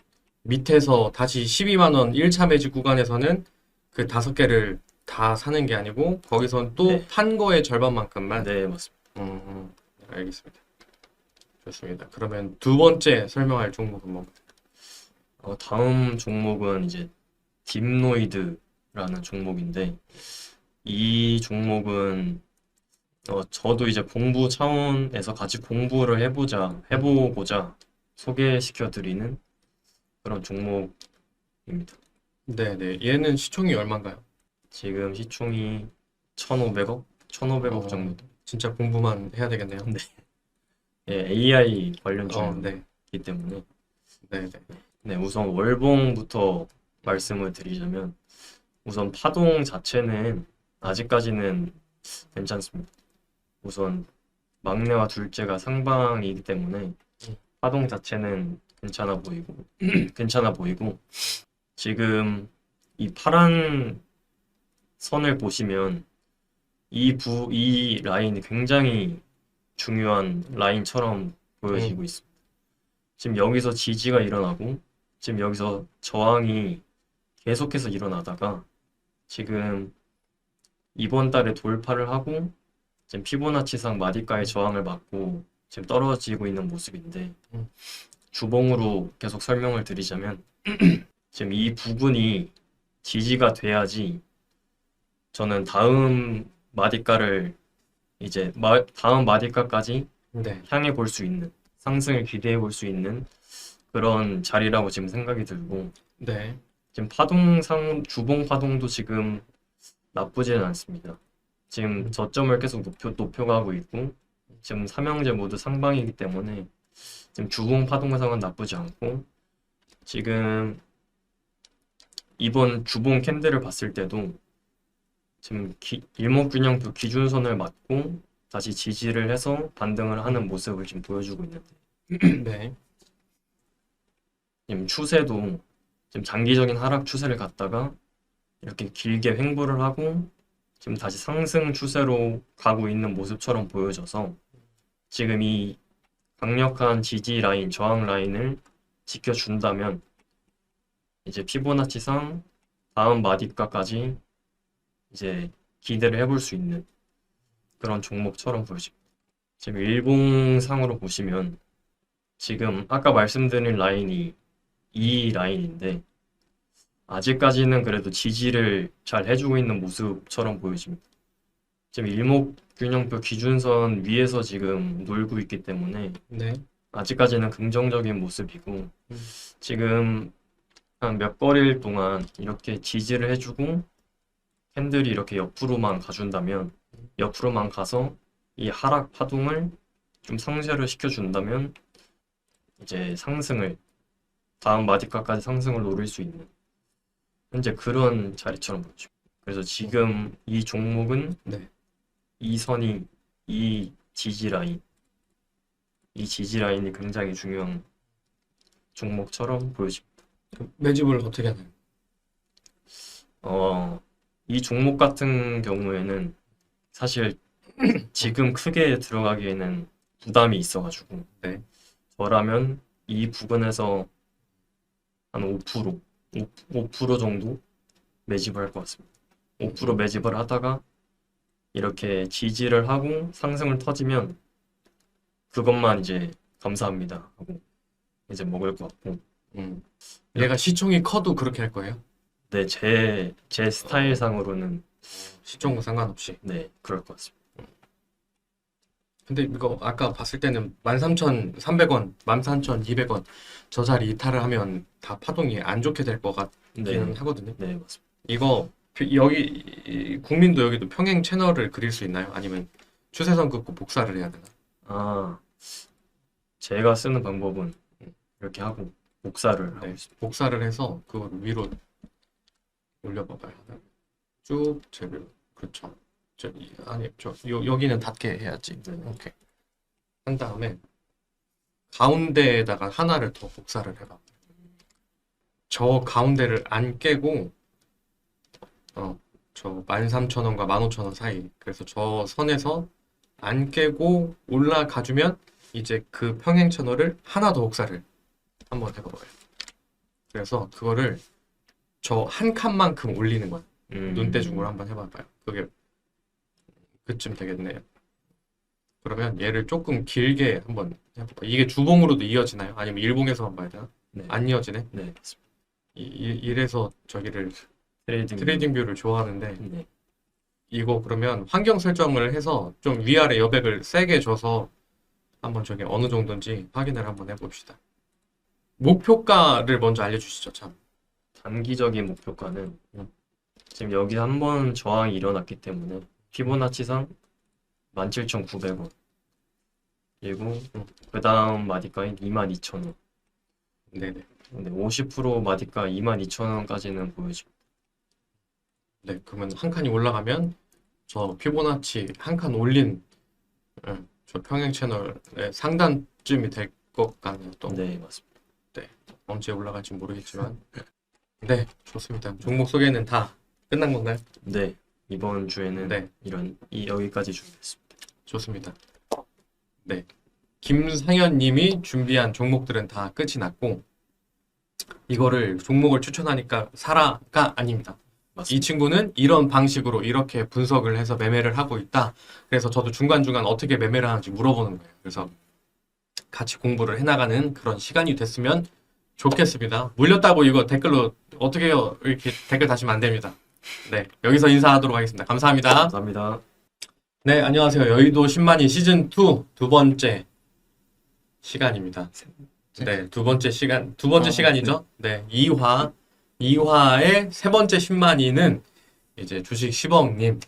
밑에서 다시 12만 원 1차 매집 구간에서는 그 5개를 다 사는 게 아니고 거기선 또 네. 판 거의 절반만큼만. 네, 맞습니다. 알겠습니다. 좋습니다. 그러면 두 번째 설명할 종목은 뭐? 다음 종목은 이제 딥노이드라는 종목인데, 이 종목은 저도 이제 공부 차원에서 같이 공부를 해보고자 소개시켜드리는 그런 종목입니다. 네네. 얘는 시총이 얼마인가요? 지금 시총이 1,500억? 1,500억 정도. 진짜 공부만 해야 되겠네요. 네. 예, AI 관련 네. 종목이기 때문에. 네네. 네, 우선 월봉부터 말씀을 드리자면, 우선 파동 자체는 아직까지는 괜찮습니다. 우선 막내와 둘째가 상방이기 때문에 파동 자체는 괜찮아 보이고 괜찮아 보이고 지금 이 파란 선을 보시면 이 라인이 굉장히 중요한 라인처럼 보여지고 있습니다. 지금 여기서 지지가 일어나고 지금 여기서 저항이 계속해서 일어나다가 지금 이번 달에 돌파를 하고 지금 피보나치상 마디가의 저항을 맞고 지금 떨어지고 있는 모습인데 주봉으로 계속 설명을 드리자면 지금 이 부분이 지지가 돼야지 저는 다음 마디가를 이제 다음 마디가까지 네. 향해 볼 수 있는 상승을 기대해 볼 수 있는 그런 자리라고 지금 생각이 들고 네. 지금 파동상 주봉 파동도 지금 나쁘지는 않습니다. 지금 저점을 계속 높여가고 있고 지금 삼형제 모두 상방이기 때문에 지금 주봉 파동상은 나쁘지 않고 지금 이번 주봉 캔들을 봤을 때도 지금 일목균형표 기준선을 맞고 다시 지지를 해서 반등을 하는 모습을 지금 보여주고 있는데 네. 지금 추세도 지금 장기적인 하락 추세를 갔다가 이렇게 길게 횡보를 하고 지금 다시 상승 추세로 가고 있는 모습처럼 보여져서 지금 이 강력한 지지 라인, 저항 라인을 지켜준다면 이제 피보나치상 다음 마디가까지 이제 기대를 해볼 수 있는 그런 종목처럼 보여집니다. 지금 일봉상으로 보시면 지금 아까 말씀드린 라인이 이 라인인데 아직까지는 그래도 지지를 잘 해주고 있는 모습처럼 보여집니다. 지금 일목균형표 기준선 위에서 지금 놀고 있기 때문에 네. 아직까지는 긍정적인 모습이고 지금 한 몇 거래일 동안 이렇게 지지를 해주고 캔들이 이렇게 옆으로만 가준다면 옆으로만 가서 이 하락 파동을 좀 상쇄를 시켜준다면 이제 상승을 다음 마디가까지 상승을 노릴 수 있는 현재 그런 자리처럼 보죠. 그래서 지금 이 종목은 네. 이 선이 이 지지 라인이 굉장히 중요한 종목처럼 보여집니다. 매집을 어떻게 하나요? 이 종목 같은 경우에는 사실 지금 크게 들어가기에는 부담이 있어가지고 네. 저라면 이 부근에서 한 5% 정도 매집을 할 것 같습니다. 5% 매집을 하다가 이렇게 지지를 하고 상승을 터지면 그것만 이제 감사합니다 하고 이제 먹을 것 같고 얘가 시총이 커도 그렇게 할 거예요? 네, 제 스타일상으로는 시총과 상관없이. 네, 그럴 것 같습니다. 근데 이거 아까 봤을 때는 13,300원, 13,200원 저 자리 이탈을 하면 다 파동이 안 좋게 될 것 같기는 네, 하거든요. 네, 맞습니다. 이거 여기 국민도 여기도 평행 채널을 그릴 수 있나요? 아니면 추세선 긋고 복사를 해야 되나? 아, 제가 쓰는 방법은 이렇게 하고 복사를 하고 네, 있습니다. 복사를 해서 그걸 위로 올려봐봐요. 쭉 제를 그렇죠. 여기는 닫게 해야지. 네. 오케이. 한 다음에 가운데에다가 하나를 더 복사를 해봐. 저 가운데를 안 깨고 저 13,000원과 15,000원 사이. 그래서 저 선에서 안 깨고 올라가주면 이제 그 평행 채널을 하나 더 복사를 한번 해봐봐요. 그래서 그거를 저 한 칸만큼 올리는 거야. 눈대중으로 한번 해봐봐요. 그게 그쯤 되겠네요. 그러면 얘를 조금 길게 한번 해볼까요? 이게 주봉으로도 이어지나요? 아니면 일봉에서만 봐야 되나? 네, 안 이어지네? 네, 맞습니다. 이래서 저기를 트레이딩 트레이딩 뷰를 좋아하는데 네, 이거 그러면 환경 설정을 해서 좀 위아래 여백을 세게 줘서 한번 저게 어느 정도인지 확인을 한번 해봅시다. 목표가를 먼저 알려주시죠, 참. 단기적인 목표가는 지금 여기 한번 저항이 일어났기 때문에 피보나치상 17,900원 그리고 그 다음 마디가인 22,000원 네네. 근데 50% 마디가 22,000원까지는 보여집니다. 네, 그러면 한 칸이 올라가면 저 피보나치 한 칸 올린 저 평행 채널의 상단쯤이 될 것 같네요. 또 네, 맞습니다. 언제 올라갈지 모르겠지만. 네, 좋습니다. 종목 소개는 다 끝난 건가요? 네, 이번 주에는 네, 여기까지 준비했습니다. 좋습니다. 네, 김상현 님이 준비한 종목들은 다 끝이 났고, 이거를 종목을 추천하니까 사라가 아닙니다. 이 맞습니다. 친구는 이런 방식으로 이렇게 분석을 해서 매매를 하고 있다. 그래서 저도 중간중간 어떻게 매매를 하는지 물어보는 거예요. 그래서 같이 공부를 해나가는 그런 시간이 됐으면 좋겠습니다. 물렸다고 이거 댓글로 어떻게 해요? 이렇게 댓글 다시면 안 됩니다. 네, 여기서 인사하도록 하겠습니다. 감사합니다. 감사합니다. 네, 안녕하세요. 여의도 10만이 시즌2 두 번째 시간입니다. 네, 두 번째 시간이죠. 네, 2화의 세 번째 10만이는 이제 주식 10억님,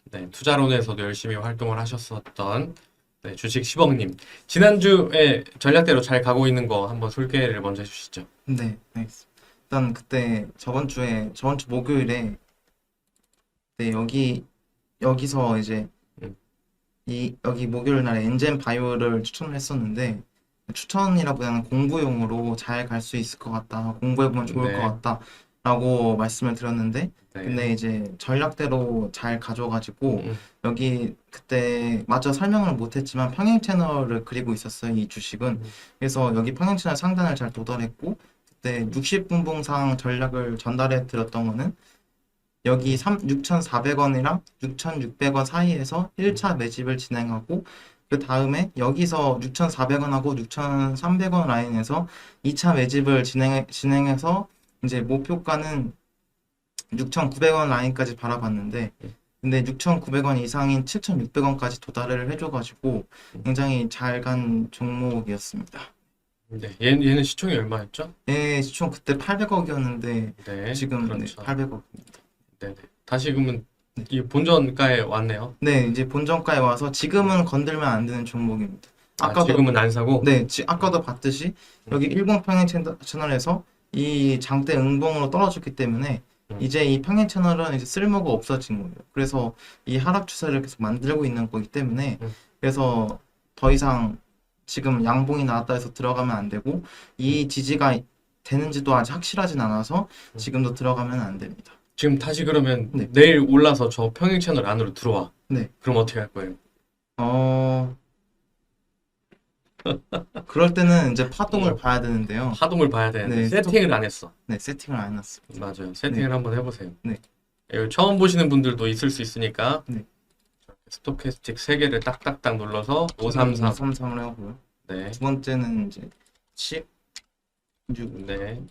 네, 투자론에서도 열심히 활동을 하셨었던 네, 주식 10억님. 지난주에 전략대로 잘 가고 있는 거 한번 소개를 먼저 해주시죠. 네, 알겠습니다. 일단 그때 저번 주 목요일에 네, 여기서 이제 음. 여기 목요일 날에 엔젠 바이오를 추천을 했었는데 추천이라기보다는 공부용으로 잘 갈 수 있을 것 같다. 공부해보면 좋을 네. 것 같다라고 말씀을 드렸는데 네. 근데 이제 전략대로 잘 가져가지고 음, 여기 그때 마저 설명을 못했지만 평행 채널을 그리고 있었어요. 이 주식은. 음. 그래서 여기 평행 채널 상단을 잘 도달했고 그때 60분봉상 전략을 전달해 드렸던 거는 여기 6,400원이랑 6,600원 사이에서 1차 매집을 진행하고 그 다음에 여기서 6,400원하고 6,300원 라인에서 2차 매집을 진행해서 이제 목표가는 6,900원 라인까지 바라봤는데 근데 6,900원 이상인 7,600원까지 도달을 해줘가지고 굉장히 잘 간 종목이었습니다. 네, 얘는 시총이 얼마였죠? 네, 시총 그때 800억이었는데 네, 지금 그렇죠. 800억입니다. 네네. 다시 그러면 이 본전가에 왔네요. 네, 이제 본전가에 와서 지금은 건들면 안 되는 종목입니다. 지금은 안 사고? 네, 아까도 봤듯이 여기 일본 평행 채널에서 이 장대 응봉으로 떨어졌기 때문에 이제 이 평행 채널은 이제 쓸모가 없어진 거예요. 그래서 이 하락 추세를 계속 만들고 있는 거기 때문에 그래서 더 이상 지금 양봉이 나왔다 해서 들어가면 안 되고 이 지지가 되는지도 아직 확실하진 않아서 지금도 들어가면 안 됩니다. 지금 다시 그러면 네. 내일 올라서 저 평행 채널 안으로 들어와. 네. 그럼 어떻게 할 거예요? 그럴 때는 이제 파동을 봐야 되는데요. 파동을 봐야 되는데 네, 세팅을 안 했어. 네, 세팅을 안 해놨습니다. 맞아요. 세팅을 한번 해보세요. 네. 이거 처음 보시는 분들도 있을 수 있으니까 네. 스토캐스틱 3개를 딱딱딱 눌러서 533. 533을 하고요. 네. 두 번째는 이제 10, 6, 네.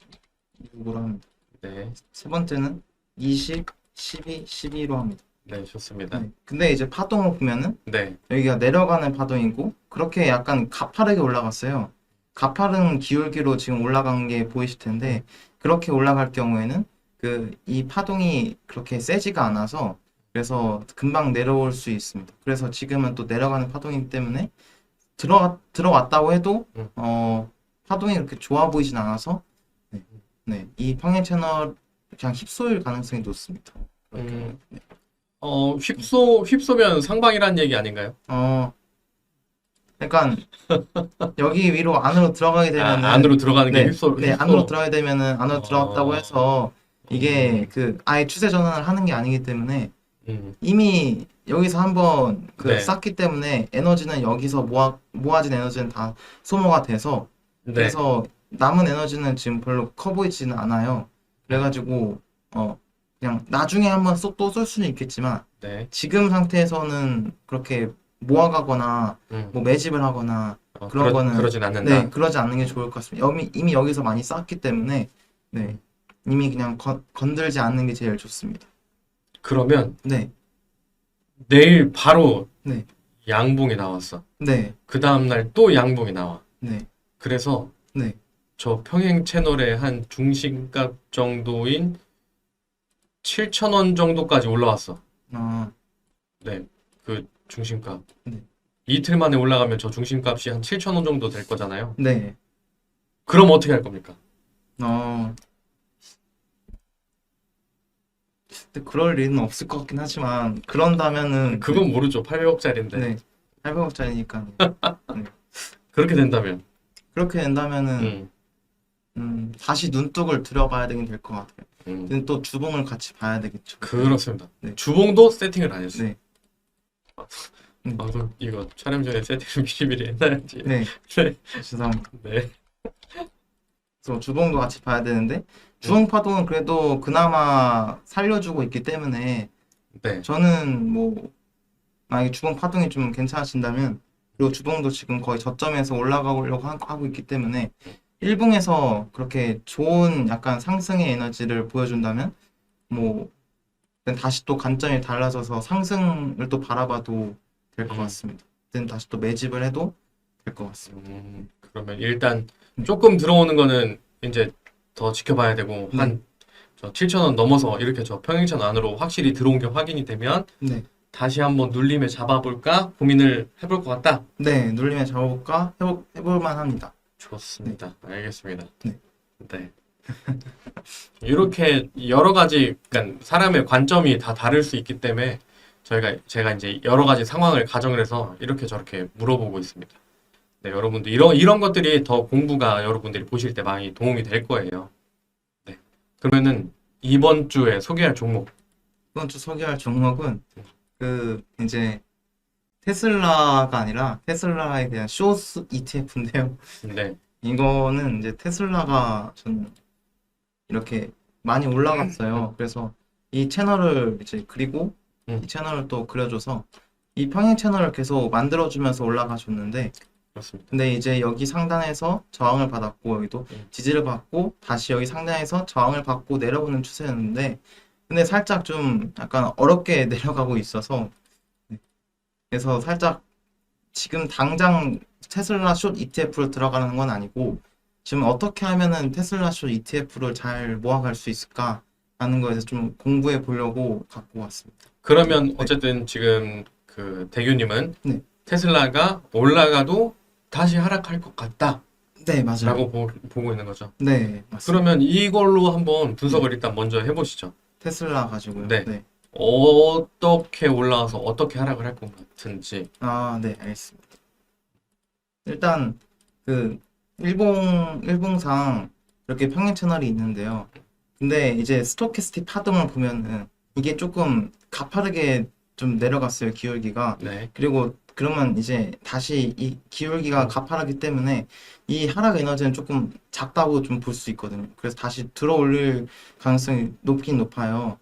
6으로 합니다. 네. 세 번째는 20, 12, 12로 합니다. 네, 좋습니다. 네. 근데 이제 파동을 보면은 네. 여기가 내려가는 파동이고 그렇게 약간 가파르게 올라갔어요. 가파른 기울기로 지금 올라간 게 보이실 텐데 그렇게 올라갈 경우에는 이 파동이 그렇게 세지가 않아서 그래서 금방 내려올 수 있습니다. 그래서 지금은 또 내려가는 파동이기 때문에 들어왔다고 해도 파동이 그렇게 좋아 보이진 않아서 네, 이 평행 채널 그냥 휩쓸 가능성이 높습니다. 음, 휩쏘면 상방이라는 얘기 아닌가요? 약간 여기 위로 안으로 들어가게 되면은 안으로 들어가는 게 네, 휩쏘. 네, 안으로 들어가게 되면은 안으로 들어갔다고 해서 이게 아예 추세 전환을 하는 게 아니기 때문에 이미 여기서 한번 네. 쌓기 때문에 에너지는 여기서 모아진 에너지는 다 소모가 돼서 네. 그래서 남은 에너지는 지금 별로 커 보이지는 않아요. 그래가지고 그냥 나중에 한번 또 쏠 수는 있겠지만 네. 지금 상태에서는 그렇게 모아가거나 뭐 매집을 하거나 그런 거는 그러진 않는다. 네, 그러지 않는 게 좋을 것 같습니다. 이미 여기서 많이 쌓았기 때문에 네, 이미 그냥 건들지 않는 게 제일 좋습니다. 그러면 네, 내일 바로 네, 양봉이 나왔어. 네, 그 다음날 또 양봉이 나와. 네, 그래서 네. 저 평행 채널의 한 중심값 정도인 7,000원 정도까지 올라왔어. 네, 그 중심값. 네. 이틀 만에 올라가면 저 중심값이 한 7,000원 정도 될 거잖아요. 네. 그럼 어떻게 할 겁니까? 근데 그럴 일은 없을 것 같긴 하지만 그런다면은 그건 모르죠. 800억짜리인데. 네. 800억짜리니까. 그렇게 된다면. 그렇게 된다면은 다시 눈독을 들여봐야 되긴 될 것 같아요. 근데 또 주봉을 같이 봐야 되겠죠. 그렇습니다. 네. 주봉도 세팅을 안 했어요. 네. 또 이거 촬영 전에 세팅을 미리미리 했나야지. 네. 네. 죄송합니다. 네. 그래서 주봉도 같이 봐야 되는데 주봉 파동은 그래도 그나마 살려주고 있기 때문에 네. 저는 뭐 만약에 주봉 파동이 좀 괜찮아진다면 그리고 주봉도 지금 거의 저점에서 올라가려고 하고 있기 때문에 일봉에서 그렇게 좋은 약간 상승의 에너지를 보여준다면 뭐 다시 또 관점이 달라져서 상승을 또 바라봐도 될 것 같습니다. 그땐 다시 또 매집을 해도 될 것 같습니다. 그러면 일단 조금 들어오는 거는 이제 더 지켜봐야 되고 네. 한 저 7,000원 넘어서 이렇게 저 평행선 안으로 확실히 들어온 게 확인이 되면 네. 다시 한번 눌림에 잡아볼까 고민을 해볼 것 같다. 네, 눌림에 잡아볼까 해볼만 합니다. 좋습니다. 알겠습니다. 네. 네. 이렇게 여러 가지, 그러니까 사람의 관점이 다 다를 수 있기 때문에 제가 이제 여러 가지 상황을 가정을 해서 이렇게 저렇게 물어보고 있습니다. 네, 여러분들 이런 것들이 더 공부가 여러분들이 보실 때 많이 도움이 될 거예요. 네. 그러면은 이번 주에 소개할 종목. 이번 주 소개할 종목은 그 이제 테슬라가 아니라 테슬라에 대한 쇼스 ETF인데요. 네. 이거는 이제 테슬라가 좀 이렇게 많이 올라갔어요. 그래서 이 채널을 이제 그리고 이 채널을 또 그려줘서 이 평행 채널을 계속 만들어주면서 올라가 줬는데 그렇습니다. 근데 이제 여기 상단에서 저항을 받았고 여기도 지지를 받고 다시 여기 상단에서 저항을 받고 내려오는 추세였는데 근데 살짝 좀 약간 어렵게 내려가고 있어서 그래서 살짝 지금 당장 테슬라 숏 ETF로 들어가는 건 아니고 지금 어떻게 하면은 테슬라 숏 ETF를 잘 모아갈 수 있을까 하는 거에서 좀 공부해 보려고 갖고 왔습니다. 그러면 어쨌든 지금 그 대규님은 네. 테슬라가 올라가도 다시 하락할 것 같다라고 네, 맞아요. 보고 있는 거죠. 네, 맞습니다. 그러면 이걸로 한번 분석을 일단 먼저 해보시죠. 테슬라 가지고요. 네. 네. 어떻게 올라와서 어떻게 하락을 할 것 같은지. 아, 네, 알겠습니다. 일단 그 일봉상 이렇게 평행 채널이 있는데요. 근데 이제 스토캐스틱 파동을 보면은 이게 조금 가파르게 좀 내려갔어요, 기울기가. 네. 그리고 그러면 이제 다시 이 기울기가 가파르기 때문에 이 하락 에너지는 조금 작다고 좀 볼 수 있거든요. 그래서 다시 들어올릴 가능성이 높긴 높아요.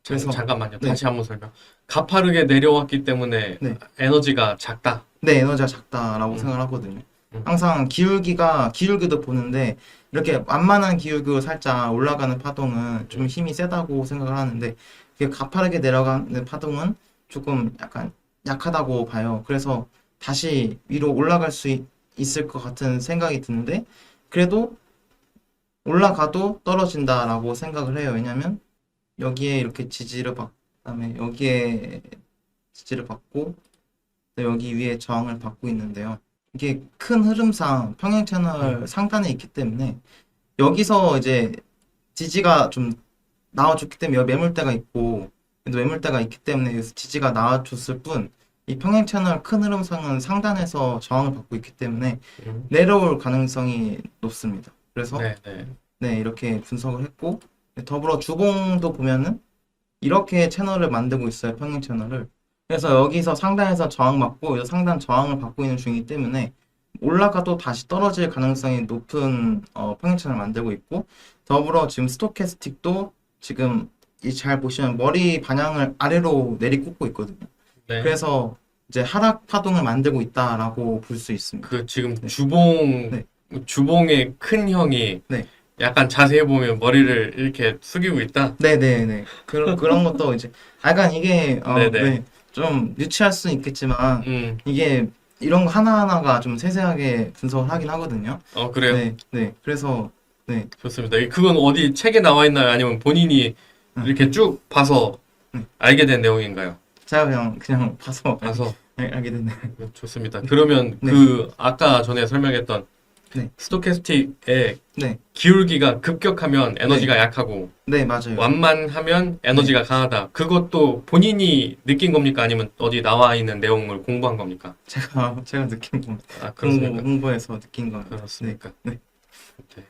그래서 잠깐만요. 네. 다시 한번 설명. 가파르게 내려왔기 때문에 네. 에너지가 작다. 네, 에너지가 작다라고 생각을 하거든요. 음. 항상 기울기도 보는데 이렇게 완만한 기울기로 살짝 올라가는 파동은 좀 힘이 세다고 생각을 하는데 이게 가파르게 내려가는 파동은 조금 약간 약하다고 봐요. 그래서 다시 위로 올라갈 수 있을 것 같은 생각이 드는데 그래도 올라가도 떨어진다라고 생각을 해요. 왜냐면 여기에 이렇게 지지를 받고 그다음에 여기에 지지를 받고 또 여기 위에 저항을 받고 있는데요. 이게 큰 흐름상 평행 채널 상단에 있기 때문에 여기서 이제 지지가 좀 나와줬기 때문에 여기 매물대가 있고 또 매물대가 있기 때문에 여기서 지지가 나와줬을 뿐 이 평행 채널 큰 흐름상은 상단에서 저항을 받고 있기 때문에 내려올 가능성이 높습니다. 그래서 네, 네. 네, 이렇게 분석을 했고 더불어 주봉도 보면은 이렇게 채널을 만들고 있어요. 평행 채널을. 그래서 여기서 상단에서 저항받고 여기서 상단 저항을 받고 있는 중이기 때문에 올라가도 다시 떨어질 가능성이 높은 평행 채널을 만들고 있고 더불어 지금 스토캐스틱도 지금 잘 보시면 머리 방향을 아래로 내리꽂고 있거든요. 네. 그래서 이제 하락 파동을 만들고 있다라고 볼 수 있습니다. 그 지금 네. 주봉 주봉의 큰 형이 네. 약간 자세히 보면 머리를 이렇게 숙이고 있다. 네네네. 그런 것도 이제 약간 이게 네네. 네, 좀 유치할 수는 있겠지만 음. 이게 이런 거 하나하나가 좀 세세하게 분석을 하긴 하거든요. 그래요. 네, 네. 그래서 네, 좋습니다. 그건 어디 책에 나와 있나요? 아니면 본인이 이렇게 쭉 봐서 알게 된 내용인가요? 제가 그냥 봐서 봐서 알게 됐네요. 좋습니다. 그러면 네. 그 아까 전에 설명했던 네. 스토캐스틱의 네. 기울기가 급격하면 에너지가 약하고 네, 맞아요. 완만하면 에너지가 강하다. 그것도 본인이 느낀 겁니까? 아니면 어디 나와 있는 내용을 공부한 겁니까? 제가 느낀 겁니다. 아, 그렇습니까? 홍보에서 느낀 겁니다. 그렇습니까? 네. 네.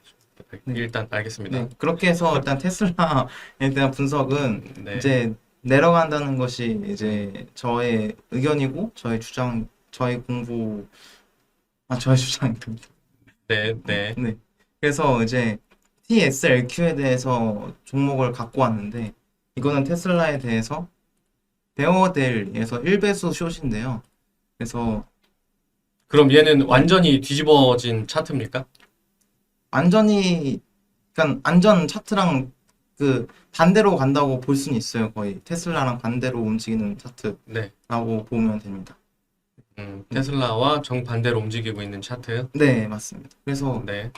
네. 일단 알겠습니다. 네. 그렇게 해서 일단 테슬라에 대한 분석은 네. 이제 내려간다는 것이 이제 저의 의견이고 저의 주장, 저의 저의 주장입니다. 네, 네. 네. 그래서 이제 TSLQ에 대해서 종목을 갖고 왔는데 이거는 테슬라에 대해서 배워야 될 에서 1배수 숏인데요. 그래서 그럼 얘는 완전히 뒤집어진 차트입니까? 완전히 그러니까 안전 차트랑 그 반대로 간다고 볼 수는 있어요. 거의 테슬라랑 반대로 움직이는 차트라고 네. 보면 됩니다. 테슬라와 정반대로 움직이고 있는 차트. 네, 맞습니다. 그래서 네.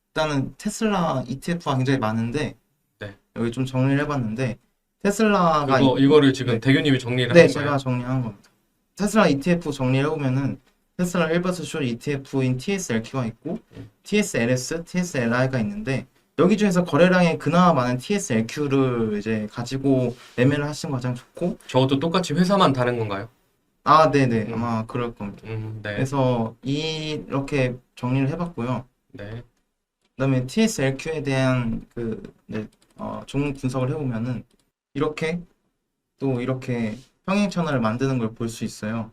일단은 테슬라 ETF가 굉장히 많은데 네. 여기 좀 정리를 해봤는데 테슬라가 이거를 지금 네. 대규님이 정리를 네, 한 제가 거예요. 정리한 겁니다. 테슬라 ETF 정리를 해보면은 테슬라 1버스 숏 ETF인 TSLQ가 있고 TSLS, TSLI가 있는데 여기 중에서 거래량이 그나마 많은 TSLQ를 이제 가지고 매매를 하신 거 가장 좋고 저것도 똑같이 회사만 다른 건가요? 아, 네네. 음. 아마 그럴 겁니다. 네. 그래서 이렇게 정리를 해봤고요. 네. 그다음에 TSLQ에 대한 종목 분석을 해보면은 이렇게 또 이렇게 평행 채널을 만드는 걸 볼 수 있어요.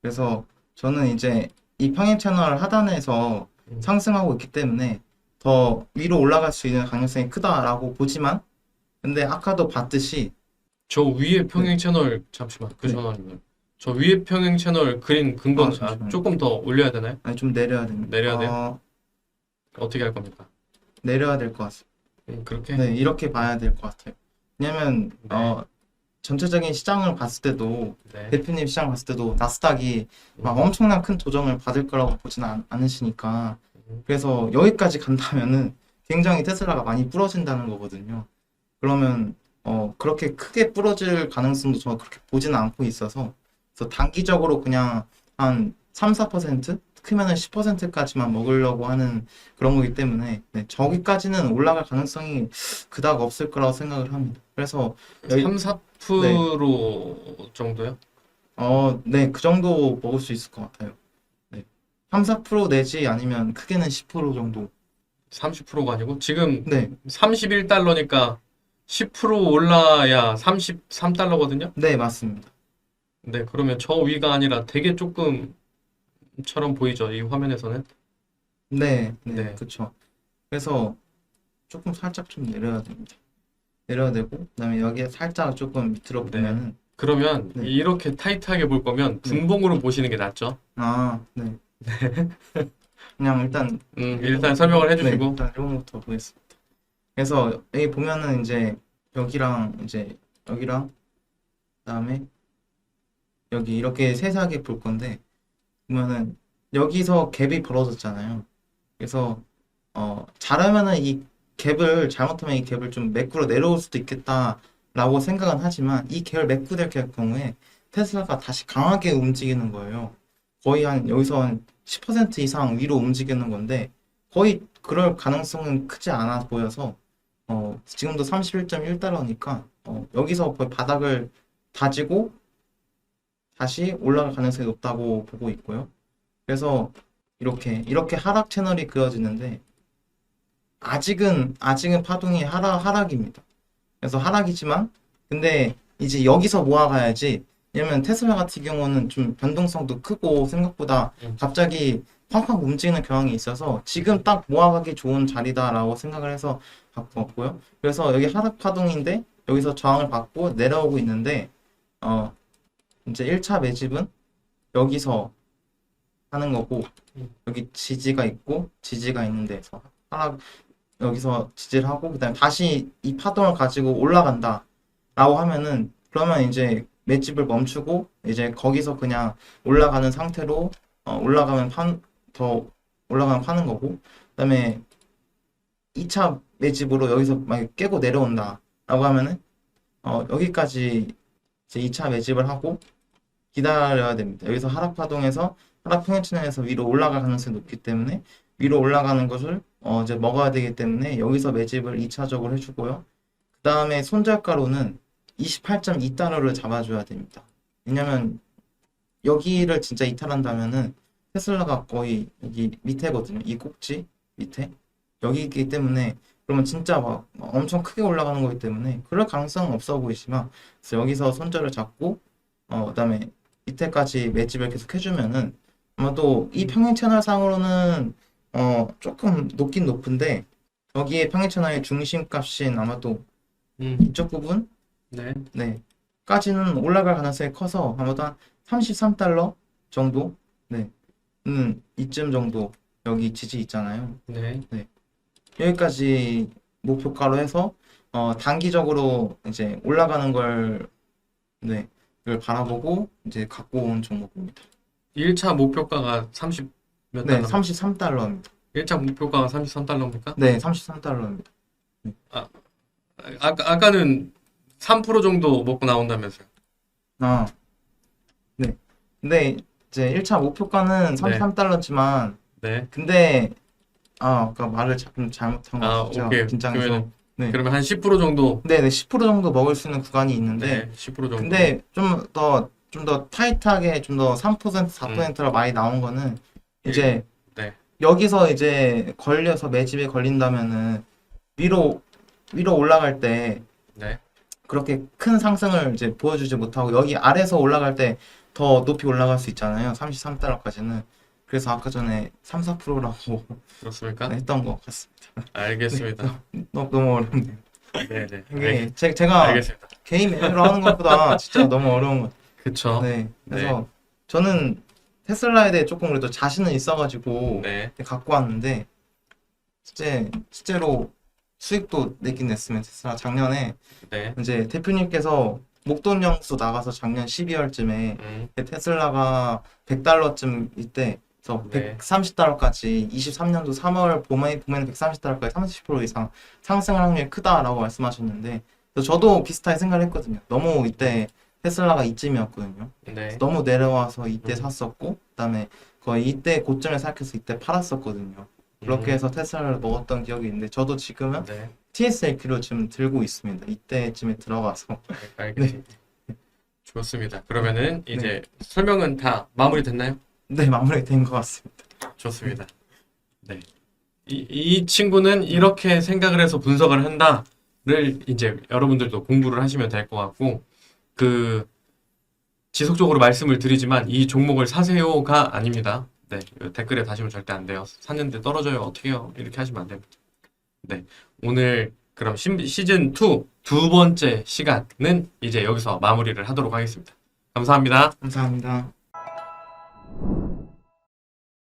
그래서 저는 이제 이 평행 채널 하단에서 상승하고 있기 때문에 더 위로 올라갈 수 있는 가능성이 크다라고 보지만 근데 아까도 봤듯이 저 위에 평행 채널 잠시만 그 네. 전화님. 저 위에 평행 채널 그린 근거는 잠시만요. 조금 더 올려야 되나요? 아니 좀 내려야 됩니다. 내려야 돼요? 어떻게 할 겁니까? 내려야 될 것 같습니다. 그렇게? 네, 이렇게 봐야 될 것 같아요. 왜냐면 네. 전체적인 시장을 봤을 때도 네. 대표님 시장 봤을 때도 나스닥이 막 엄청난 큰 조정을 받을 거라고 보지는 않으시니까 그래서 여기까지 간다면은 굉장히 테슬라가 많이 부러진다는 거거든요. 그러면 그렇게 크게 부러질 가능성도 저는 그렇게 보지는 않고 있어서 그래서 단기적으로 그냥 한 3, 4% 크면은 10%까지만 먹으려고 하는 그런 거기 때문에 네, 저기까지는 올라갈 가능성이 그닥 없을 거라고 생각을 합니다. 그래서 3, 4% 정도요? 네, 그 정도 먹을 수 있을 것 같아요. 네. 3, 4% 내지 아니면 크게는 10% 정도. 30%가 아니고 지금 네, 31달러니까 10% 올라야 33달러거든요? 네, 맞습니다. 네, 그러면 저 위가 아니라 되게 조금처럼 보이죠, 이 화면에서는. 네, 네, 네. 그쵸. 그래서 조금 살짝 좀 내려야 됩니다. 내려야 되고, 그다음에 여기에 살짝 조금 밑으로 네. 보면은, 그러면 네. 이렇게 타이트하게 볼 거면 분봉으로 보시는 게 낫죠. 네. 그냥 일단, 일단 설명을 네, 해주시고. 일단 이번부터 보겠습니다. 그래서 여기 보면은 이제 여기랑 이제 여기랑 그다음에 여기 이렇게 세세하게 볼 건데 보면은 여기서 갭이 벌어졌잖아요. 그래서 잘하면은 이 갭을 잘못하면 이 갭을 좀 매꾸러 내려올 수도 있겠다라고 생각은 하지만 이 갭을 매꾸될 경우에 테슬라가 다시 강하게 움직이는 거예요. 거의 한 여기서 한 10% 이상 위로 움직이는 건데 거의 그럴 가능성은 크지 않아 보여서 지금도 31.1달러니까 여기서 거의 바닥을 다지고 다시 올라갈 가능성이 높다고 보고 있고요. 그래서 이렇게 하락 채널이 그어지는데 아직은 파동이 하락입니다. 그래서 하락이지만 근데 이제 여기서 모아가야지. 왜냐면 테슬라 같은 경우는 좀 변동성도 크고 생각보다 갑자기 팡팡 움직이는 경향이 있어서 지금 딱 모아가기 좋은 자리다라고 생각을 해서 갖고 왔고요. 그래서 여기 하락 파동인데 여기서 저항을 받고 내려오고 있는데 이제 1차 매집은 여기서 하는 거고 여기 지지가 있고 지지가 있는 데서 여기서 지지를 하고 그다음에 다시 이 파동을 가지고 올라간다 라고 하면은 그러면 이제 매집을 멈추고 이제 거기서 그냥 올라가는 상태로 더 올라가면 파는 거고 그다음에 2차 매집으로 여기서 막 깨고 내려온다 라고 하면은 여기까지 이제 2차 매집을 하고 기다려야 됩니다. 여기서 하락 파동에서 하락 평행 채널에서 위로 올라갈 가능성이 높기 때문에 위로 올라가는 것을 이제 먹어야 되기 때문에 여기서 매집을 2차적으로 해주고요. 그 다음에 손절가로는 28.2달러를 잡아줘야 됩니다. 왜냐면 여기를 진짜 이탈한다면은 테슬라가 거의 여기 밑에거든요. 이 꼭지 밑에 여기이기 때문에 그러면 진짜 막 엄청 크게 올라가는 거기 때문에 그럴 가능성은 없어 보이지만 그래서 여기서 손절을 잡고 그다음에 밑에까지 매집을 계속 해주면은 아마도 이 평행 채널 상으로는 조금 높긴 높은데 여기에 평행 채널의 중심값인 아마도 음, 이쪽 부분 네. 네 까지는 올라갈 가능성이 커서 아마도 한 33달러 정도 네 이쯤 정도 여기 지지 있잖아요. 네. 여기까지 목표가로 해서 단기적으로 이제 올라가는 걸 네, 이걸 바라보고 이제 갖고 온 종목입니다. 1차 목표가가 30 몇 네, 달러? 33달러입니다. 1차 목표가가 33달러입니까? 네, 33달러입니다. 아까는 3% 정도 먹고 나온다면서요. 아, 네. 근데 이제 1차 목표가는 네. 33달러지만 네. 근데 아까 말을 조금 잘못한 것 아, 같아요. 제가 오케이. 긴장해서. 그러면 네. 그러면 한 10% 정도. 네, 10% 정도 먹을 수 있는 구간이 있는데 네. 10% 정도. 근데 좀 더 타이트하게 좀 더 3%, 4%로 많이 나온 거는 이제 네. 여기서 이제 걸려서 매집에 걸린다면은 위로 올라갈 때 네. 그렇게 큰 상승을 이제 보여주지 못하고 여기 아래서 올라갈 때 더 높이 올라갈 수 있잖아요. 33달러까지는. 그래서 아까 전에 3, 4%라고 그렇습니까? 했던 것 같습니다. 알겠습니다. 너무 어렵네요. 네, 네. 이게 제가 알겠습니다. 개인 매매로 하는 것보다 진짜 너무 어려운 것 그쵸? 같아요. 네. 그래서 저는 테슬라에 대해 조금 그래도 자신은 있어가지고 네. 갖고 왔는데 실제로 수익도 내긴 냈으면 테슬라 작년에 네. 이제 대표님께서 목돈 연구소 나가서 작년 12월쯤에 테슬라가 100달러쯤 이때 그래서 네. 130달러까지 23년도 3월 봄에는 130달러까지 30% 이상 상승할 확률이 크다라고 말씀하셨는데 그래서 저도 비슷하게 생각을 했거든요. 너무 이때 테슬라가 이쯤이었거든요. 네. 너무 내려와서 이때 샀었고 그다음에 거의 이때 고점에 시작해서 이때 팔았었거든요. 그렇게 해서 테슬라를 먹었던 기억이 있는데 저도 지금은 네. TSLP로 지금 들고 있습니다. 이때쯤에 들어가서 알겠습니다. 좋습니다. 그러면은 이제 설명은 다 마무리됐나요? 네 마무리된 것 같습니다. 좋습니다. 네. 이 친구는 이렇게 생각을 해서 분석을 한다를 이제 여러분들도 공부를 하시면 될 것 같고, 지속적으로 말씀을 드리지만 이 종목을 사세요가 아닙니다. 네. 댓글에 다시면 절대 안 돼요. 샀는데 떨어져요. 어떻게 해요? 이렇게 하시면 안 됩니다. 네. 오늘 그럼 시즌 2 두 번째 시간은 이제 여기서 마무리를 하도록 하겠습니다. 감사합니다. 감사합니다.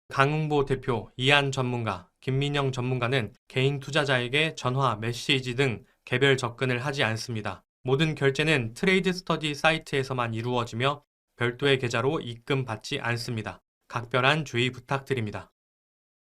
강흥보 대표, 이한 전문가, 김민영 전문가는 개인 투자자에게 전화, 메시지 등 개별 접근을 하지 않습니다. 모든 결제는 트레이드 스터디 사이트에서만 이루어지며 별도의 계좌로 입금받지 않습니다. 각별한 주의 부탁드립니다.